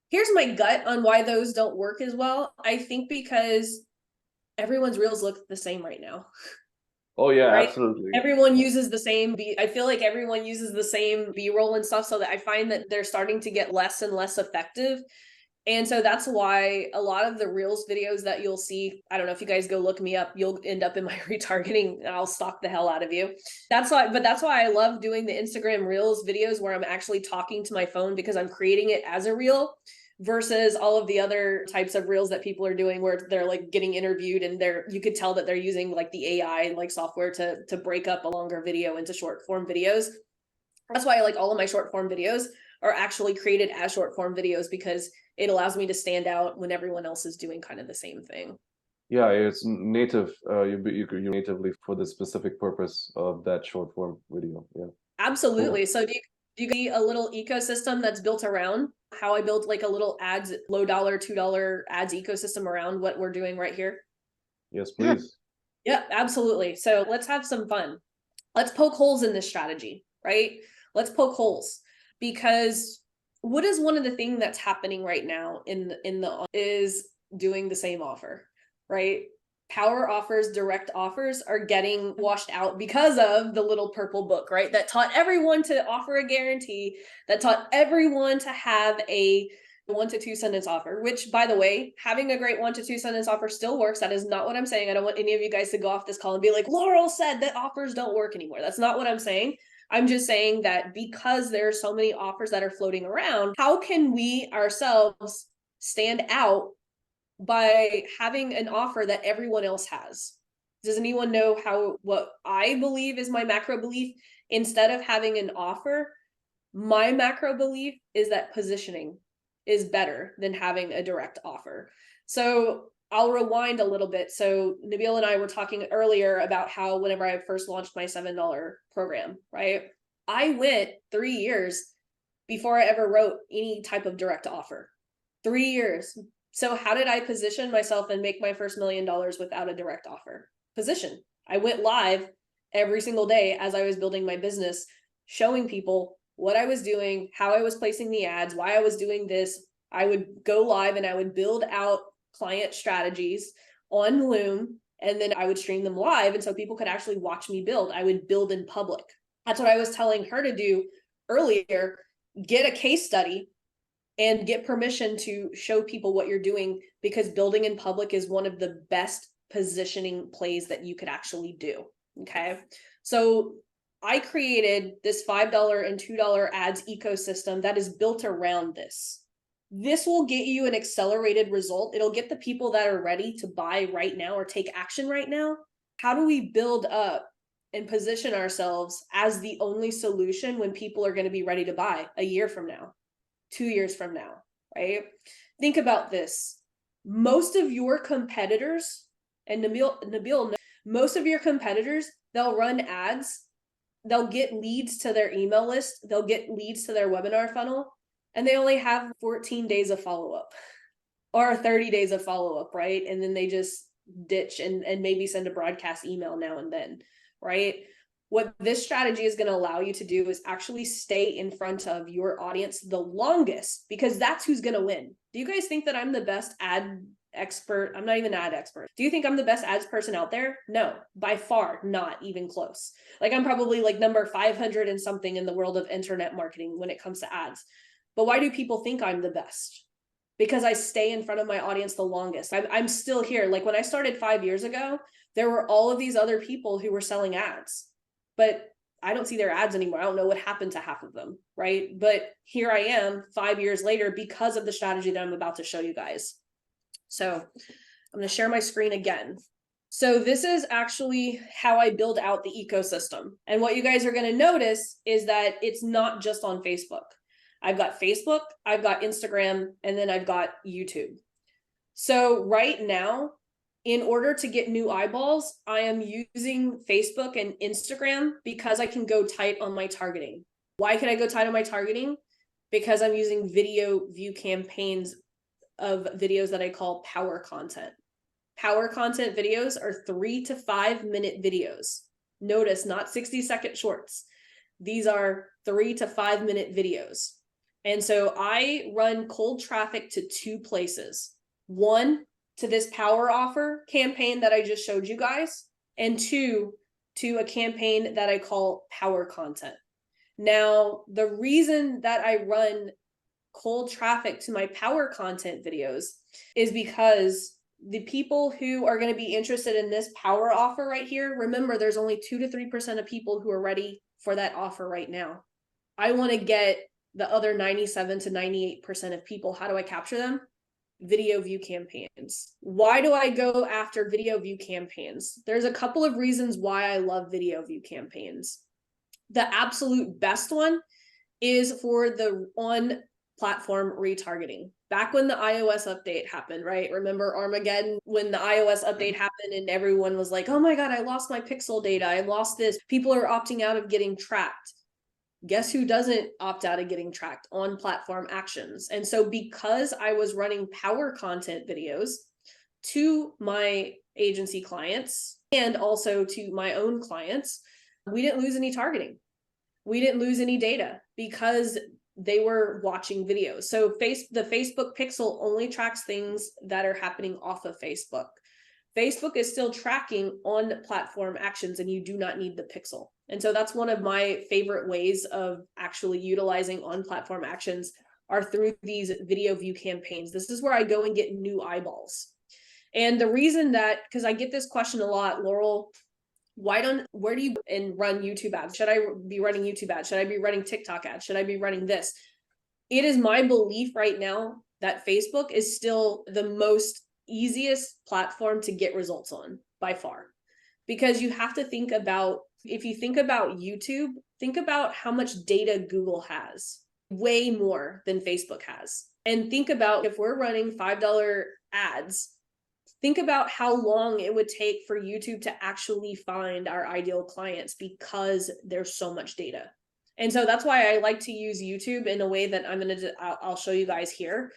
here's my gut on why those don't work as well. I think because everyone's reels look the same right now. Oh yeah, right? absolutely. Everyone uses the same I feel like everyone uses the same B-roll and stuff, so that I find that they're starting to get less and less effective. And so that's why a lot of the Reels videos that you'll see, I don't know if you guys go look me up, you'll end up in my retargeting and I'll stalk the hell out of you. That's why I love doing the Instagram Reels videos where I'm actually talking to my phone, because I'm creating it as a reel versus all of the other types of reels that people are doing where they're like getting interviewed and you could tell that they're using like the AI like software to break up a longer video into short form videos. That's why I like all of my short form videos are actually created as short form videos, because it allows me to stand out when everyone else is doing kind of the same thing. Yeah, it's native. You natively for the specific purpose of that short form video. Yeah. Absolutely. Cool. So do you see a little ecosystem that's built around how I built like a little ads, low dollar, $2 ads ecosystem around what we're doing right here? Yes, please. Yeah, absolutely. So let's have some fun. Let's poke holes in this strategy, right? Let's poke holes, because what is one of the things that's happening right now is doing the same offer, right? Power offers, direct offers are getting washed out because of the little purple book, right? That taught everyone to offer a guarantee, that taught everyone to have a 1 to 2 sentence offer, which, by the way, having a great 1 to 2 sentence offer still works. That is not what I'm saying. I don't want any of you guys to go off this call and be like, Laurel said that offers don't work anymore. That's not what I'm saying. I'm just saying that because there are so many offers that are floating around, how can we ourselves stand out by having an offer that everyone else has? Does anyone know what I believe is my macro belief? Instead of having an offer, my macro belief is that positioning is better than having a direct offer. So I'll rewind a little bit. So Nabil and I were talking earlier about how whenever I first launched my $7 program, right? I went 3 years before I ever wrote any type of direct offer. 3 years. So how did I position myself and make my first $1 million without a direct offer? Position. I went live every single day as I was building my business, showing people what I was doing, how I was placing the ads, why I was doing this. I would go live and I would build out client strategies on Loom, and then I would stream them live. And so people could actually watch me build. I would build in public. That's what I was telling her to do earlier. Get a case study and get permission to show people what you're doing, because building in public is one of the best positioning plays that you could actually do. Okay. So I created this $5 and $2 ads ecosystem that is built around this. This will get you an accelerated result. It'll get the people that are ready to buy right now or take action right now. How do we build up and position ourselves as the only solution when people are going to be ready to buy a year from now, 2 years from now, right? Think about this. Most of your competitors, and Nabil, most of your competitors, they'll run ads, they'll get leads to their email list, they'll get leads to their webinar funnel, and they only have 14 days of follow-up or 30 days of follow-up, right? And then they just ditch and maybe send a broadcast email now and then, right? What this strategy is going to allow you to do is actually stay in front of your audience the longest, because that's who's going to win. Do you guys think that I'm the best ad expert? I'm not even an ad expert. Do you think I'm the best ads person out there? No, by far, not even close. Like, I'm probably like number 500 and something in the world of internet marketing when it comes to ads. But why do people think I'm the best? Because I stay in front of my audience the longest. I'm still here. Like, when I started 5 years ago, there were all of these other people who were selling ads, but I don't see their ads anymore. I don't know what happened to half of them, right? But here I am 5 years later because of the strategy that I'm about to show you guys. So I'm going to share my screen again. So this is actually how I build out the ecosystem. And what you guys are going to notice is that it's not just on Facebook. I've got Facebook, I've got Instagram, and then I've got YouTube. So right now, in order to get new eyeballs, I am using Facebook and Instagram because I can go tight on my targeting. Why can I go tight on my targeting? Because I'm using video view campaigns of videos that I call power content. Power content videos are 3 to 5 minute videos. Notice, not 60-second shorts. These are 3 to 5 minute videos. And so I run cold traffic to 2 places. One, to this power offer campaign that I just showed you guys, and 2, to a campaign that I call power content. Now, the reason that I run cold traffic to my power content videos is because the people who are going to be interested in this power offer right here, remember, there's only 2 to 3% of people who are ready for that offer right now. I want to get the other 97 to 98% of people. How do I capture them? Video view campaigns. Why do I go after video view campaigns? There's a couple of reasons why I love video view campaigns. The absolute best one is for the on-platform retargeting. Back when the iOS update happened, right? Remember Armageddon, when the iOS update happened and everyone was like, oh my God, I lost my pixel data. I lost this. People are opting out of getting tracked. Guess who doesn't opt out of getting tracked? On platform actions. And so because I was running power content videos to my agency clients and also to my own clients, we didn't lose any targeting. We didn't lose any data because they were watching videos. So the Facebook pixel only tracks things that are happening off of Facebook. Facebook is still tracking on platform actions, and you do not need the pixel. And so that's one of my favorite ways of actually utilizing on platform actions are through these video view campaigns. This is where I go and get new eyeballs. And the reason that, because I get this question a lot, Laurel, where do you run YouTube ads? Should I be running YouTube ads? Should I be running TikTok ads? Should I be running this? It is my belief right now that Facebook is still the most easiest platform to get results on by far, because you have to think about, if you think about YouTube, think about how much data Google has, way more than Facebook has. And think about, if we're running $5 ads, think about how long it would take for YouTube to actually find our ideal clients, because there's so much data. And so that's why I like to use YouTube in a way that I'll show you guys here.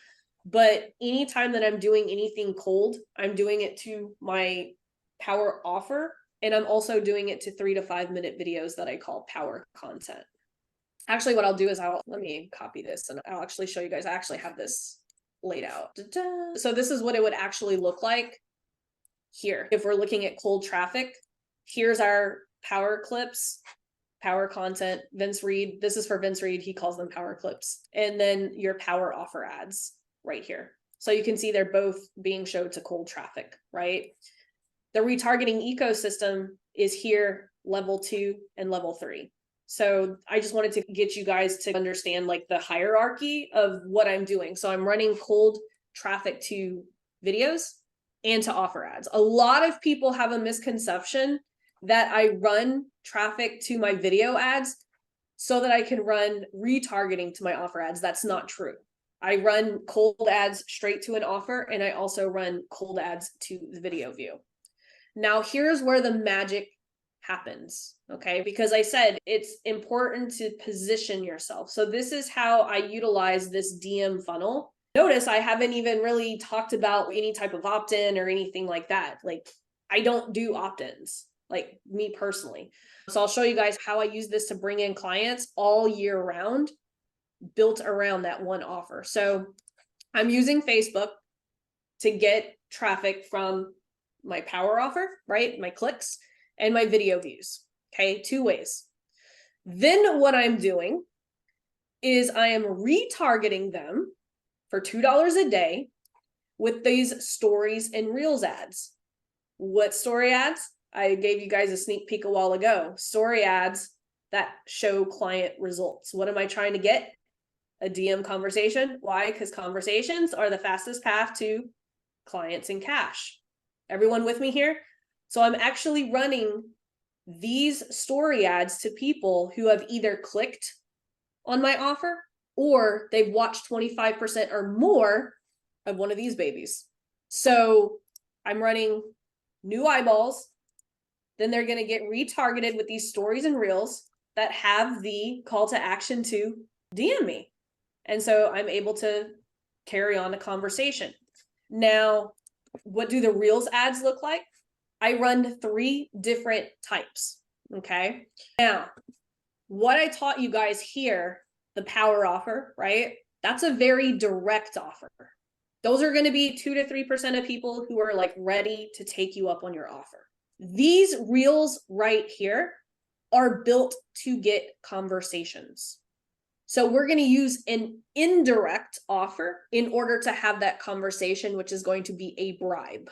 But anytime that I'm doing anything cold, I'm doing it to my power offer. And I'm also doing it to 3 to 5 minute videos that I call power content. Actually, what I'll do is let me copy this and I'll actually show you guys. I actually have this laid out. So this is what it would actually look like here. If we're looking at cold traffic, here's our power clips, power content, Vince Reed. This is for Vince Reed. He calls them power clips. And then your power offer ads right here. So you can see they're both being showed to cold traffic, right? The retargeting ecosystem is here, level 2 and level 3. So I just wanted to get you guys to understand like the hierarchy of what I'm doing. So I'm running cold traffic to videos and to offer ads. A lot of people have a misconception that I run traffic to my video ads so that I can run retargeting to my offer ads. That's not true. I run cold ads straight to an offer, and I also run cold ads to the video view. Now, here's where the magic happens, okay? Because I said it's important to position yourself. So this is how I utilize this DM funnel. Notice I haven't even really talked about any type of opt-in or anything like that. Like, I don't do opt-ins, like me personally. So I'll show you guys how I use this to bring in clients all year round, built around that one offer. So I'm using Facebook to get traffic from my power offer, right? My clicks and my video views. Okay, 2 ways. Then what I'm doing is I am retargeting them for $2 a day with these stories and reels ads. What story ads? I gave you guys a sneak peek a while ago. Story ads that show client results. What am I trying to get? A DM conversation. Why? Because conversations are the fastest path to clients and cash. Everyone with me here? So I'm actually running these story ads to people who have either clicked on my offer or they've watched 25% or more of one of these babies. So I'm running new eyeballs. Then they're going to get retargeted with these stories and reels that have the call to action to DM me. And so I'm able to carry on a conversation. Now, what do the reels ads look like? I run 3 different types. Okay. Now, what I taught you guys here, the power offer, right? That's a very direct offer. Those are going to be 2 to 3% of people who are like ready to take you up on your offer. These reels right here are built to get conversations. So we're going to use an indirect offer in order to have that conversation, which is going to be a bribe.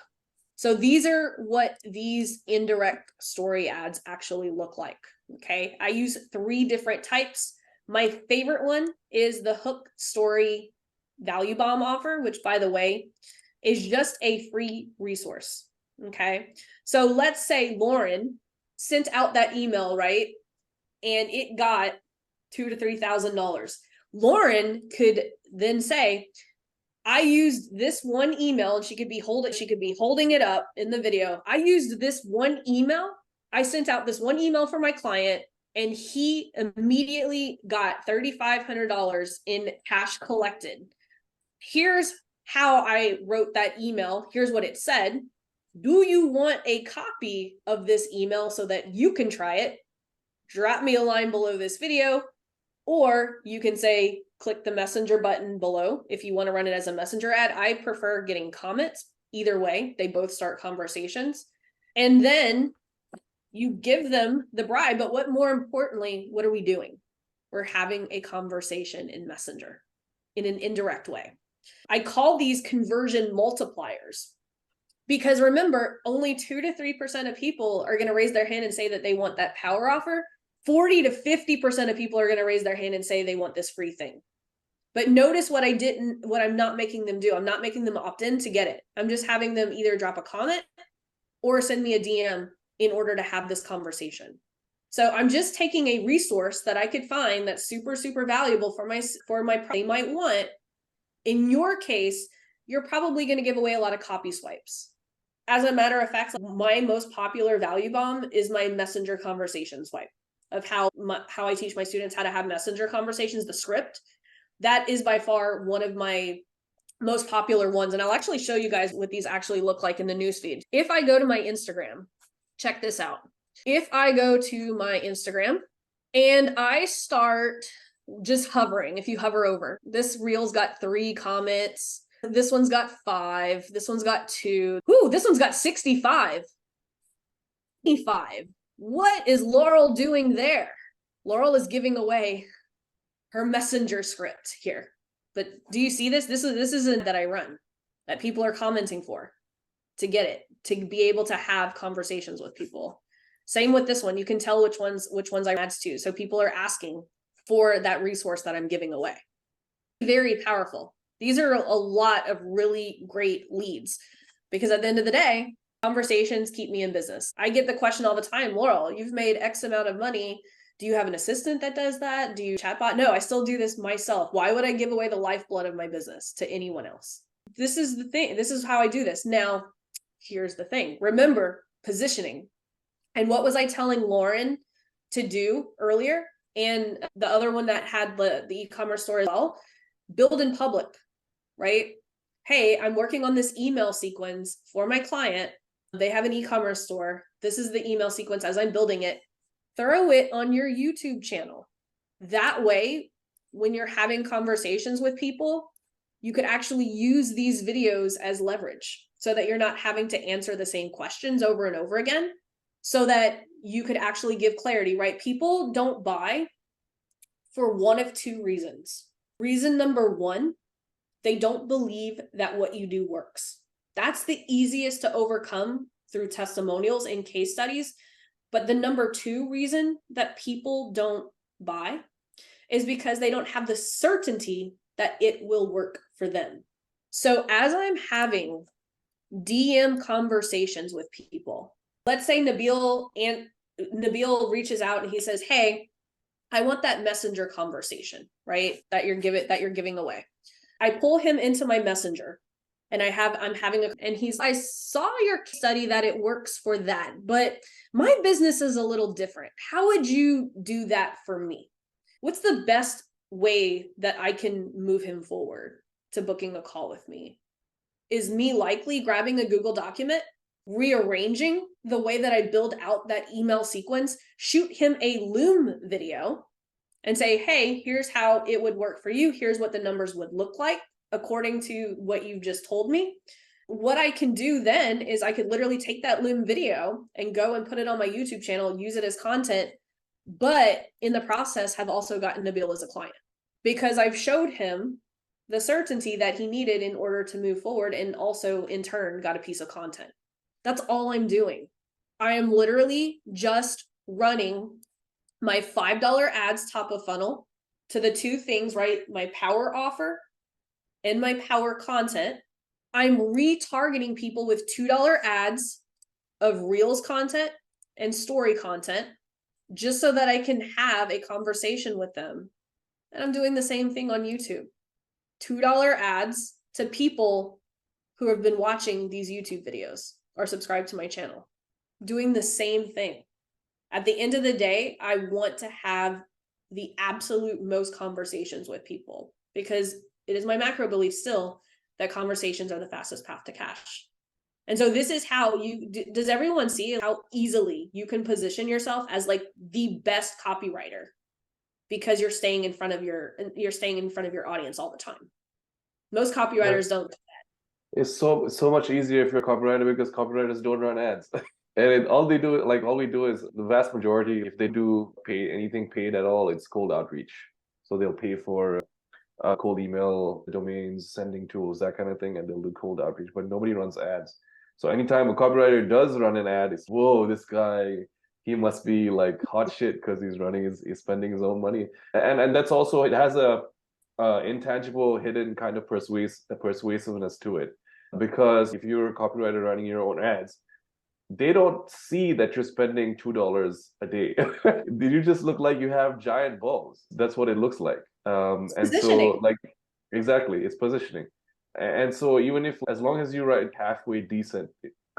So these are what these indirect story ads actually look like. Okay. I use 3 different types. My favorite one is the hook story value bomb offer, which by the way, is just a free resource. Okay. So let's say Lauren sent out that email, right? And it got $2,000 to $3,000. Lauren could then say, I used this one email, and she could be holding it up in the video. I used this one email. I sent out this one email for my client, and he immediately got $3,500 in cash collected. Here's how I wrote that email. Here's what it said. Do you want a copy of this email so that you can try it? Drop me a line below this video, or you can say, click the messenger button below if you want to run it as a messenger ad. I prefer getting comments. Either way, they both start conversations. And then you give them the bribe. But what more importantly, what are we doing? We're having a conversation in Messenger in an indirect way. I call these conversion multipliers because remember, only 2 to 3% of people are going to raise their hand and say that they want that power offer. 40 to 50% of people are going to raise their hand and say they want this free thing. But notice what I'm not making them do. I'm not making them opt in to get it. I'm just having them either drop a comment or send me a DM in order to have this conversation. So I'm just taking a resource that I could find that's super, super valuable for my they might want. In your case, you're probably going to give away a lot of copy swipes. As a matter of fact, my most popular value bomb is my messenger conversation swipe of how I teach my students how to have messenger conversations, the script. That is by far one of my most popular ones. And I'll actually show you guys what these actually look like in the newsfeed. If I go to my Instagram, check this out. If I go to my Instagram and I start just hovering, if you hover over, this reel's got 3 comments. This one's got 5. This one's got 2. Ooh, this one's got 65. 65. What is Laurel doing there? Laurel is giving away her messenger script here. But do you see this? This isn't that I run, that people are commenting for to get it, to be able to have conversations with people. Same with this one. You can tell which ones I ads to. So people are asking for that resource that I'm giving away. Very powerful. These are a lot of really great leads because at the end of the day, Conversations keep me in business. I get the question all the time, Laurel, you've made X amount of money. Do you have an assistant that does that? Do you chatbot? No, I still do this myself. Why would I give away the lifeblood of my business to anyone else? This is the thing. This is how I do this. Now, here's the thing. Remember positioning. And what was I telling Lauren to do earlier? And the other one that had the e-commerce store as well, build in public, right? Hey, I'm working on this email sequence for my client. They have an e-commerce store. This is the email sequence as I'm building it. Throw it on your YouTube channel. That way, when you're having conversations with people, you could actually use these videos as leverage so that you're not having to answer the same questions over and over again, so that you could actually give clarity, right? People don't buy for one of two reasons. Reason number one, they don't believe that what you do works. That's the easiest to overcome through testimonials and case studies. But the number two reason that people don't buy is because they don't have the certainty that it will work for them. So as I'm having DM conversations with people, let's say Nabil reaches out and he says, hey, I want that messenger conversation, right? That you're giving away. I pull him into my messenger and I saw your study that it works for that, but my business is a little different. How would you do that for me? What's the best way that I can move him forward to booking a call with me? Is me likely grabbing a Google document, rearranging the way that I build out that email sequence, shoot him a Loom video and say, hey, here's how it would work for you. Here's what the numbers would look like according to what you've just told me. What I can do then is I could literally take that Loom video and go and put it on my YouTube channel, use it as content, but in the process have also gotten Nabil as a client because I've showed him the certainty that he needed in order to move forward, and also in turn got a piece of content. That's all I'm doing. I am literally just running my $5 ads top of funnel to the two things, right? My power offer and my power content. I'm retargeting people with $2 ads of Reels content and story content just so that I can have a conversation with them. And I'm doing the same thing on YouTube. $2 ads to people who have been watching these YouTube videos or subscribed to my channel. Doing the same thing. At the end of the day, I want to have the absolute most conversations with people because it is my macro belief still that conversations are the fastest path to cash. And so this is how does everyone see how easily you can position yourself as like the best copywriter because you're staying in front of your audience all the time. Most copywriters don't do that. It's so much easier if you're a copywriter because copywriters don't run ads. And all we do is the vast majority, if they do pay anything paid at all, it's cold outreach. So they'll pay for cold email, domains, sending tools, that kind of thing, and they'll do cold outreach, but nobody runs ads. So anytime a copywriter does run an ad, it's, whoa, this guy, he must be like hot shit because he's spending his own money. And that's also, it has a intangible, hidden kind of persuasiveness to it. Because if you're a copywriter running your own ads, they don't see that you're spending $2 a day. You just look like you have giant balls. That's what it looks like. And so, like, exactly, it's positioning. And so even if, as long as you write halfway decent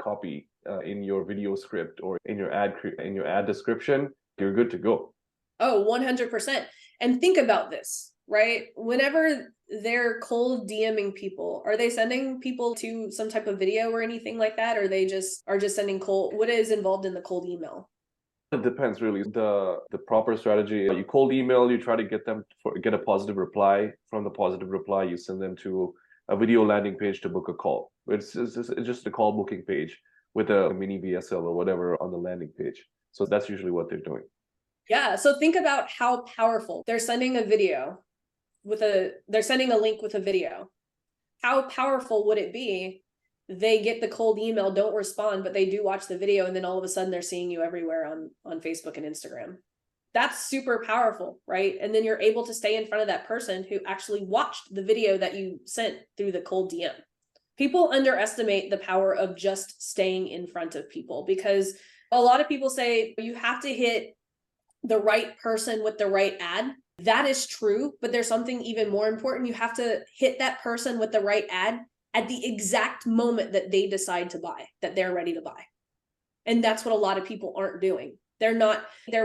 copy in your video script or in your ad description, you're good to go. Oh, 100%. And think about this, right? Whenever they're cold DMing people, are they sending people to some type of video or anything like that? Or they just sending cold? What is involved in the cold email? It depends really. The proper strategy, you cold email, you try to get a positive reply. From the positive reply, you send them to a video landing page to book a call. It's just a call booking page with a mini VSL or whatever on the landing page. So that's usually what they're doing. Yeah. So think about how powerful they're sending a video they're sending a link with a video. How powerful would it be? They get the cold email, don't respond, but they do watch the video, and then all of a sudden they're seeing you everywhere on Facebook and Instagram. That's super powerful, right? And then you're able to stay in front of that person who actually watched the video that you sent through the cold DM. People underestimate the power of just staying in front of people, because a lot of people say you have to hit the right person with the right ad. That is true, but there's something even more important. You have to hit that person with the right ad at the exact moment that they decide to buy, that they're ready to buy. And that's what a lot of people aren't doing. They're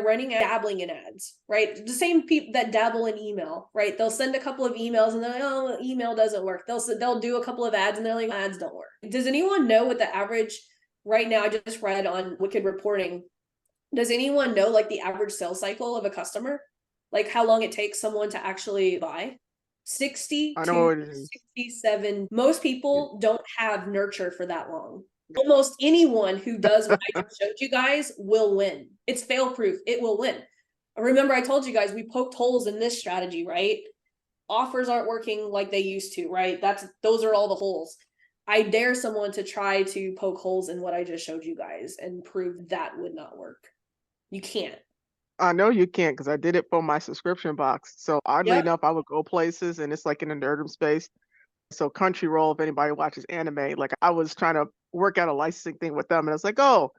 running, dabbling in ads, right? The same people that dabble in email, right? They'll send a couple of emails and they're like, oh, email doesn't work. They'll do a couple of ads and they're like, ads don't work. Does anyone know what the average, right now, I just read on Wicked Reporting, does anyone know like the average sales cycle of a customer? Like how long it takes someone to actually buy? 60 I know to it is. 67. Most people don't have nurture for that long. Almost anyone who does what I just showed you guys will win. It's fail proof. It will win. Remember, I told you guys we poked holes in this strategy, right? Offers aren't working like they used to, right? Those are all the holes. I dare someone to try to poke holes in what I just showed you guys and prove that would not work. You can't. I know you can't, because I did it for my subscription box. So oddly Yep. enough, I would go places and it's like in a nerdum space. So Crunchyroll, if anybody watches anime, like I was trying to work out a licensing thing with them, and I was like, oh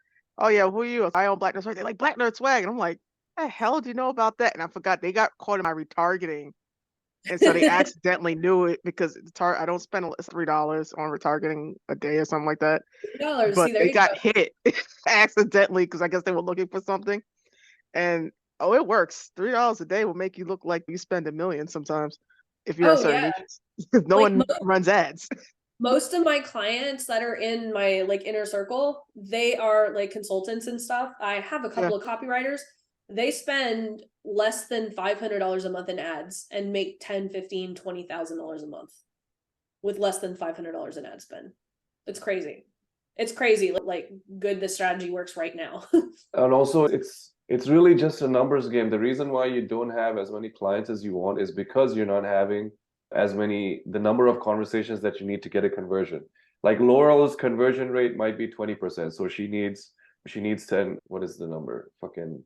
yeah, who are you? I own Black Nerd Swag. They're like, Black Nerd Swag, and I'm like, the hell do you know about that? And I forgot they got caught in my retargeting, and so they accidentally knew it, because I don't spend $3 on retargeting a day or something like that. $3. But See, there they you got go. hit accidentally, because I guess they were looking for something. And it works. $3 a day will make you look like you spend $1 million sometimes if you're a Oh certain yeah. niche. No Like one runs ads. most of my clients that are in my like inner circle, they are like consultants and stuff. I have a couple of copywriters. They spend less than $500 a month in ads and make $10, $15, $20,000 a month with less than $500 in ad spend. It's crazy. It's crazy. Like good, this strategy works right now. And also it's really just a numbers game. The reason why you don't have as many clients as you want is because you're not having the number of conversations that you need to get a conversion. Like Laurel's conversion rate might be 20%. So she needs 10, what is the number? Fucking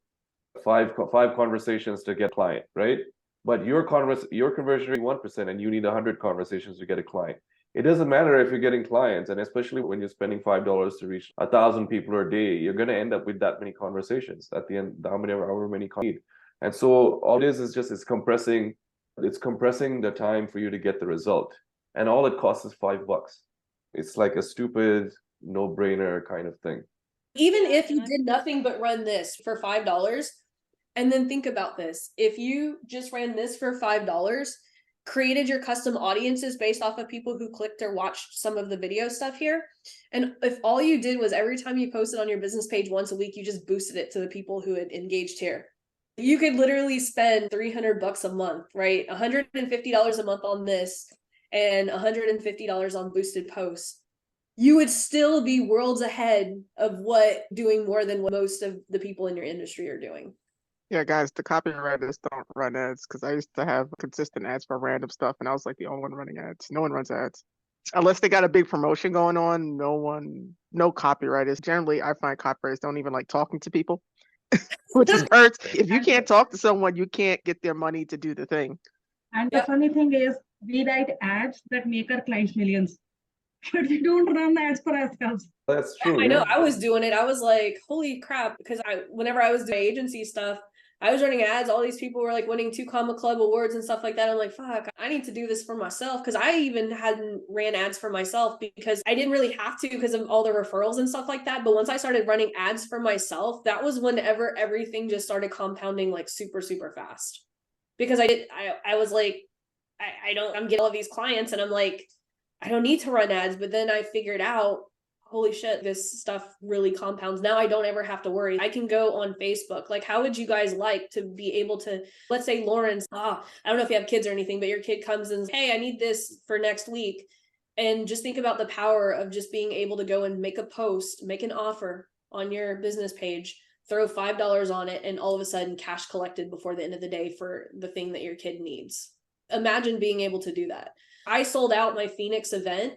five conversations to get a client, right? But your conversion rate is 1% and you need 100 conversations to get a client. It doesn't matter if you're getting clients, and especially when you're spending $5 to reach 1,000 people a day, you're going to end up with that many conversations at the end, however many you need. And so all it is just it's compressing the time for you to get the result. And all it costs is $5. It's like a stupid no-brainer kind of thing. Even if you did nothing but run this for $5, and then think about this, if you just ran this for $5, created your custom audiences based off of people who clicked or watched some of the video stuff here, and if all you did was every time you posted on your business page once a week, you just boosted it to the people who had engaged here, you could literally spend $300 a month, right? $150 a month on this and $150 on boosted posts. You would still be worlds ahead of doing more than what most of the people in your industry are doing. Yeah, guys, the copywriters don't run ads, because I used to have consistent ads for random stuff, and I was like the only one running ads. No one runs ads. Unless they got a big promotion going on, no copywriters. Generally, I find copywriters don't even like talking to people, which is hurts. If you can't talk to someone, you can't get their money to do the thing. And the funny thing is, we write ads that make our clients millions, but we don't run ads for ourselves. That's true. I know. I was doing it. I was like, holy crap, because whenever I was doing agency stuff, I was running ads. All these people were like winning 2 Comma Club awards and stuff like that. I'm like, fuck, I need to do this for myself, because I even hadn't ran ads for myself because I didn't really have to because of all the referrals and stuff like that. But once I started running ads for myself, that was whenever everything just started compounding like super, super fast. Because I was like, I'm getting all of these clients and I'm like, I don't need to run ads. But then I figured out, holy shit, this stuff really compounds. Now I don't ever have to worry. I can go on Facebook. Like, how would you guys like to be able to, let's say Lauren's, I don't know if you have kids or anything, but your kid comes and says, hey, I need this for next week. And just think about the power of just being able to go and make a post, make an offer on your business page, throw $5 on it, and all of a sudden cash collected before the end of the day for the thing that your kid needs. Imagine being able to do that. I sold out my Phoenix event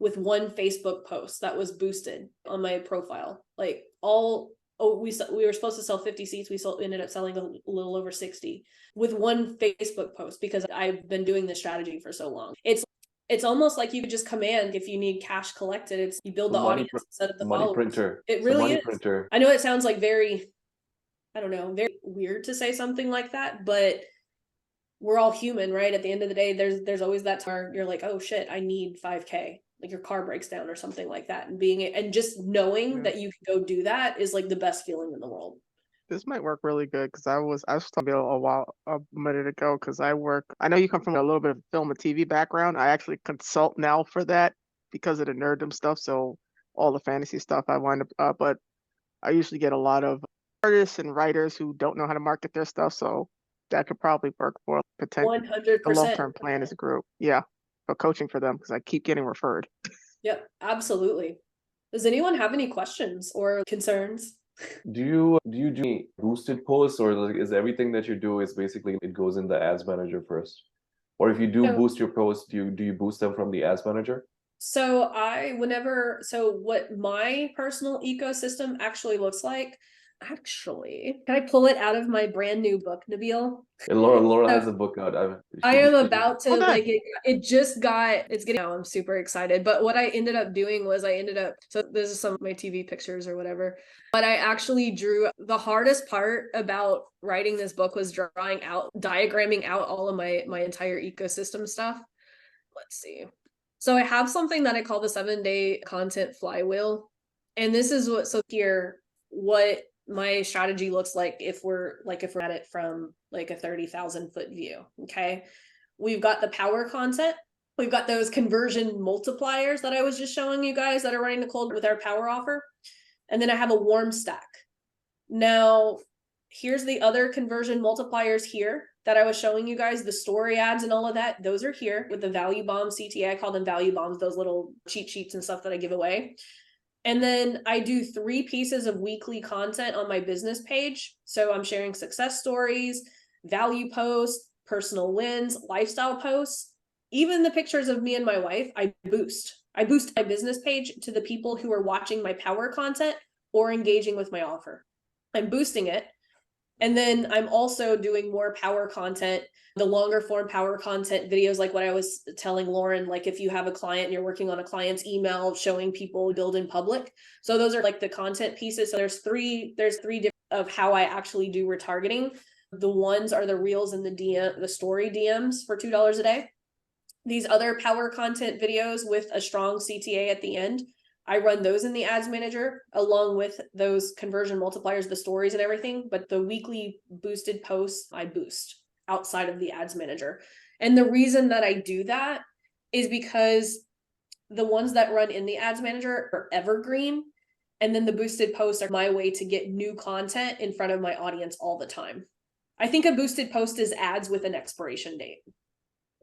with one Facebook post that was boosted on my profile. Like we were supposed to sell 50 seats. We ended up selling a little over 60 with one Facebook post, because I've been doing this strategy for so long. It's It's almost like you could just command if you need cash collected. It's you build The the audience instead of the money followers. printer. It It's a really money is. printer. I know it sounds like very, I don't know, very weird to say something like that, but we're all human, right? At the end of the day, there's always that time where you're like, oh shit, I need 5K. Like your car breaks down or something like that. And just knowing that you can go do that is like the best feeling in the world. This might work really good because I was talking a minute ago because I know you come from a little bit of film and TV background. I actually consult now for that because of the nerddom stuff. So all the fantasy stuff I wind up, but I usually get a lot of artists and writers who don't know how to market their stuff. So that could probably work for potential 100%. long-term plan as a group. Yeah, for coaching for them because I keep getting referred. Yep, absolutely. Does anyone have any questions or concerns? Do you do any boosted posts, or like, is everything that you do is basically it goes in the ads manager first? Or if you do So- boost your posts, do you boost them from the ads manager? So what my personal ecosystem actually looks like, can I pull it out of my brand new book, Nabil? And Laura So- has a book out. I am about to Okay. like it's getting out. I'm super excited. But what I ended up doing was so this is some of my TV pictures or whatever. But I actually drew the hardest part about writing this book was diagramming out all of my entire ecosystem stuff. Let's see. So I have something that I call the 7-day content flywheel. And this is what my strategy looks like if we're at it from like a 30,000 foot view. Okay. We've got the power content. We've got those conversion multipliers that I was just showing you guys that are running the cold with our power offer. And then I have a warm stack. Now, here's the other conversion multipliers here that I was showing you guys, the story ads and all of that. Those are here with the value bomb CTA. I call them value bombs, those little cheat sheets and stuff that I give away. And then I do 3 pieces of weekly content on my business page. So I'm sharing success stories, value posts, personal wins, lifestyle posts, even the pictures of me and my wife. I boost my business page to the people who are watching my power content or engaging with my offer. I'm boosting it. And then I'm also doing more power content, the longer form power content videos, like what I was telling Lauren, like if you have a client and you're working on a client's email, showing people build in public. So those are like the content pieces. So there's three different of how I actually do retargeting. The ones are the reels and the story DMs for $2 a day. These other power content videos with a strong CTA at the end, I run those in the ads manager along with those conversion multipliers, the stories and everything. But the weekly boosted posts, I boost outside of the ads manager. And the reason that I do that is because the ones that run in the ads manager are evergreen. And then the boosted posts are my way to get new content in front of my audience all the time. I think a boosted post is ads with an expiration date.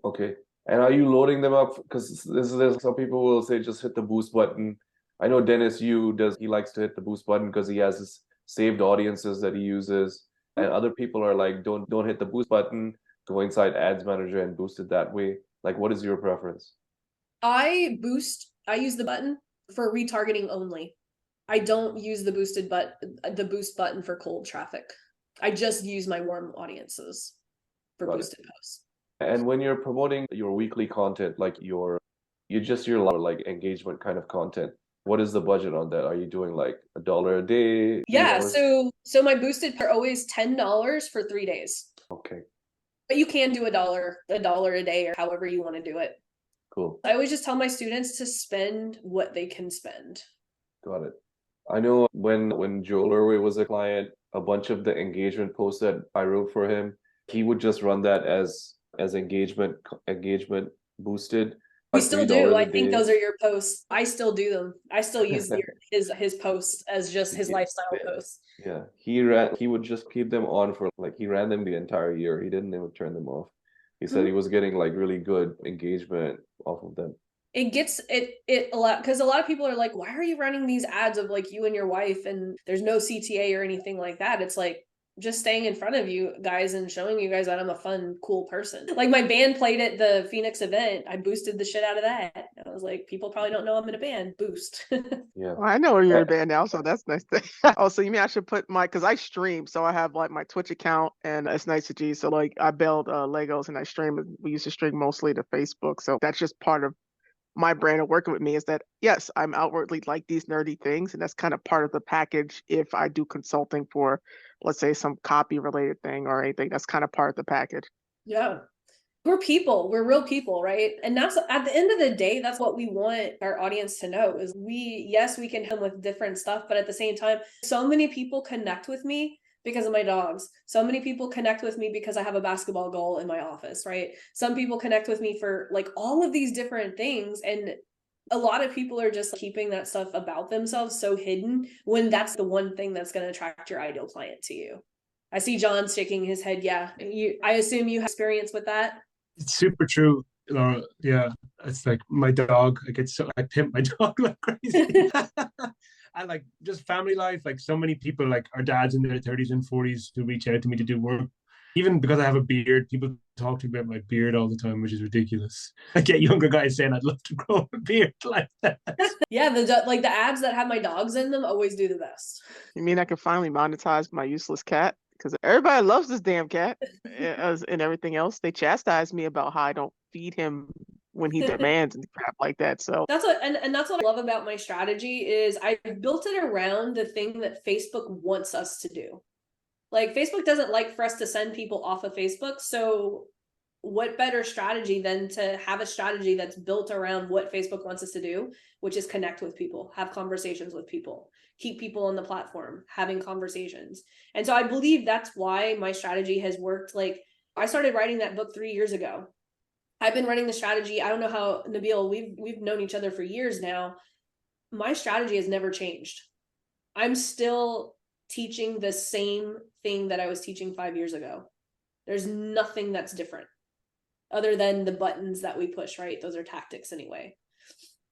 Okay. And are you loading them up? Because there's some people will say just hit the boost button. I know Dennis he likes to hit the boost button because he has his saved audiences that he uses. And other people are like, don't hit the boost button, go inside ads manager and boost it that way. Like, what is your preference? I use the button for retargeting only. I don't use the boost button for cold traffic. I just use my warm audiences for boosted posts. And when you're promoting your weekly content, like your like engagement kind of content, what is the budget on that? Are you doing like $1 a day? Yeah, $3? so my boosted are always $10 for 3 days. Okay, But you can do $1 a day or however you want to do it. cool. I always just tell my students to spend what they can spend. Got it. I know when Joel Irway was a client, a bunch of the engagement posts that I wrote for him, he would just run that as engagement boosted. We Like still $3 do. a I think day. those are your posts. I still do them. I still use his posts as just his lifestyle posts. Yeah, he would just keep them on for like he ran them the entire year. He didn't even turn them off. He said he was getting like really good engagement off of them. It gets it a lot because a lot of people are like, why are you running these ads of like you and your wife and there's no CTA or anything like that? It's like, just staying in front of you guys and showing you guys that I'm a fun, cool person. Like my band played at the Phoenix event. I boosted the shit out of that. I was like, people probably don't know I'm in a band. Boost. Yeah. Well, I know you're in a band now, so that's nice. Oh, so you mean I should put because I stream, so I have like my Twitch account and it's nice to G. So like I build Legos and I stream. We used to stream mostly to Facebook, so that's just part of my brand of working with me is that yes, I'm outwardly like these nerdy things, and that's kind of part of the package. If I do consulting for, let's say, some copy related thing or anything, that's kind of part of the package. Yeah. We're people. We're real people, right? And that's at the end of the day, that's what we want our audience to know is yes, we can help with different stuff, but at the same time, so many people connect with me because of my dogs. So many people connect with me because I have a basketball goal in my office, right? Some people connect with me for like all of these different things. And a lot of people are just keeping that stuff about themselves so hidden when that's the one thing that's going to attract your ideal client to you. I see John shaking his head. Yeah. I assume you have experience with that. It's super true, Laura. Yeah, it's like my dog. I pimp my dog like crazy. And like just family life, like so many people, like our dads in their 30s and 40s who reach out to me to do work. Even because I have a beard, people talk to me about my beard all the time, which is ridiculous. I get younger guys saying I'd love to grow a beard like that. Yeah, the ads that have my dogs in them always do the best. You mean I can finally monetize my useless cat? Because everybody loves this damn cat and everything else. They chastise me about how I don't feed him when he demands and crap like that. So that's what I love about my strategy is I've built it around the thing that Facebook wants us to do. Like Facebook doesn't like for us to send people off of Facebook. So what better strategy than to have a strategy that's built around what Facebook wants us to do, which is connect with people, have conversations with people, keep people on the platform, having conversations. And so I believe that's why my strategy has worked. Like I started writing that book 3 years ago. I've been running the strategy. I don't know how, Nabil, we've known each other for years now. My strategy has never changed. I'm still teaching the same thing that I was teaching 5 years ago. There's nothing that's different other than the buttons that we push, right? Those are tactics anyway.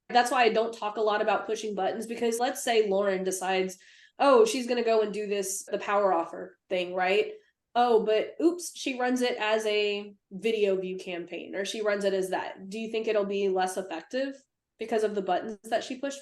That's why I don't talk a lot about pushing buttons, because let's say Lauren decides, oh, she's going to go and do the power offer thing, right? Oh, but oops, she runs it as a video view campaign, or she runs it as that. Do you think it'll be less effective because of the buttons that she pushed?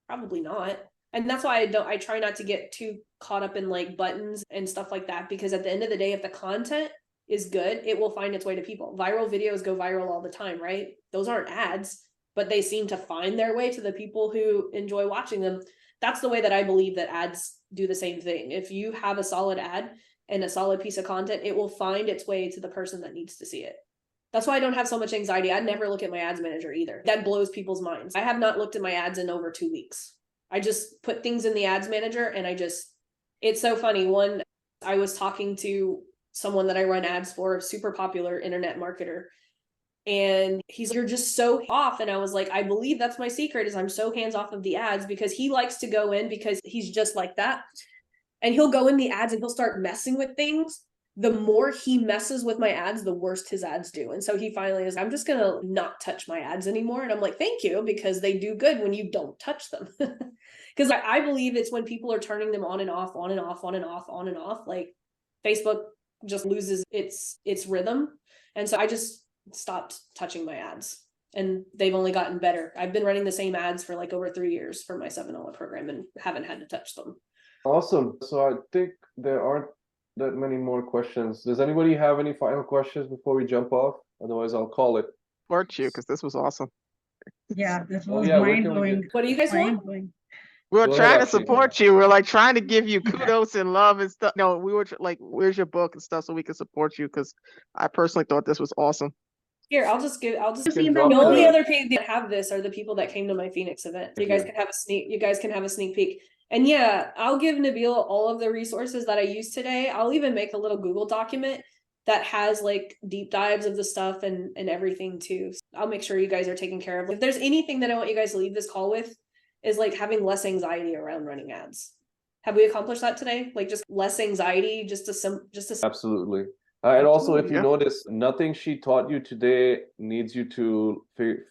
Probably not. And that's why I try not to get too caught up in like buttons and stuff like that, because at the end of the day, if the content is good, it will find its way to people. Viral videos go viral all the time, right? Those aren't ads, but they seem to find their way to the people who enjoy watching them. That's the way that I believe that ads do the same thing. If you have a solid ad and a solid piece of content, it will find its way to the person that needs to see it. That's why I don't have so much anxiety. I never look at my ads manager either. That blows people's minds. I have not looked at my ads in over 2 weeks. I just put things in the ads manager and it's so funny. I was talking to someone that I run ads for, a super popular internet marketer. And he's like, you're just so off. And I was like, I believe that's my secret, is I'm so hands off of the ads, because he likes to go in, because he's just like that. And he'll go in the ads and he'll start messing with things. The more he messes with my ads, the worse his ads do. And so he finally is, I'm just going to not touch my ads anymore. And I'm like, thank you, because they do good when you don't touch them. Because I believe it's when people are turning them on and off, on and off, on and off, on and off, like Facebook just loses its rhythm. And so I just stopped touching my ads, and they've only gotten better. I've been running the same ads for like over 3 years for my $7 program and haven't had to touch them. Awesome. So I think there aren't that many more questions. Does anybody have any final questions before we jump off? Otherwise, I'll call it. Support you, because this was awesome. Yeah, this Oh, was yeah, where can we mind-blowing. get- What do you guys want? Mind-blowing. We were Go trying ahead, to Ashley. support you. We're like trying to give you kudos and love and stuff. No, we were like, where's your book and stuff so we can support you? Because I personally thought this was awesome. Here, I'll just Just can email drop the me. only the- other people that have this are the people that came to my Phoenix event. You guys can have a sneak peek. And yeah, I'll give Nabil all of the resources that I used today. I'll even make a little Google document that has like deep dives of the stuff and everything too. So I'll make sure you guys are taken care of. If there's anything that I want you guys to leave this call with, is like having less anxiety around running ads. Have we accomplished that today? Like just less anxiety, just a Absolutely. And also, if you Yeah. notice, nothing she taught you today needs you to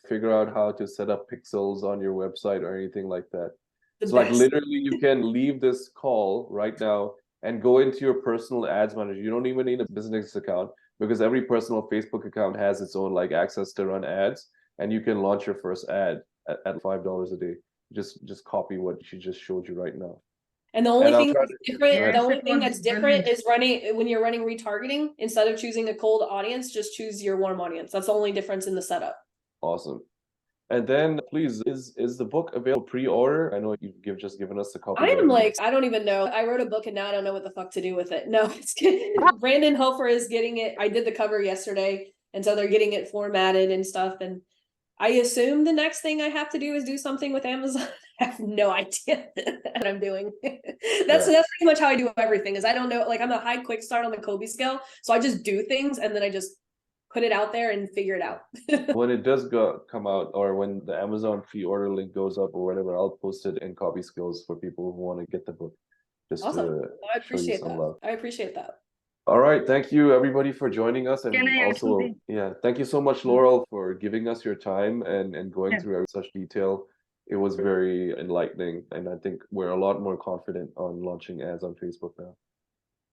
figure out how to set up pixels on your website or anything like that. the It's like best. literally you can leave this call right now, and go into your personal ads manager. You don't even need a business account because every personal Facebook account has its own like access to run ads, and you can launch your first ad at $5 a day. Just copy what she just showed you right now. And the only And I'll thing try that's to- different, Yes, the only it thing was that's different brilliant. is when you're running retargeting, instead of choosing a cold audience, just choose your warm audience. That's the only difference in the setup. Awesome. And then please, is the book available pre-order? I know you've just given us the copy. I am like, I don't even know. I wrote a book and now I don't know what the fuck to do with it. No, it's good. Brandon Hofer is getting it. I did the cover yesterday, and so they're getting it formatted and stuff. And I assume the next thing I have to do is do something with Amazon. I have no idea what I'm doing. That's pretty much how I do everything. Is I don't know. Like I'm a high quick start on the Copyskill, so I just do things and then I just put it out there and figure it out. When it does come out, or when the Amazon pre-order link goes up or whatever, I'll post it in Copyskills for people who want to get the book. Just Awesome. to I show you appreciate some that. love. I appreciate that. All right, thank you everybody for joining us, and Can I add also something? thank you so much, Laurel, for giving us your time and going Yeah. through such detail. It was very enlightening, and I think we're a lot more confident on launching ads on Facebook now.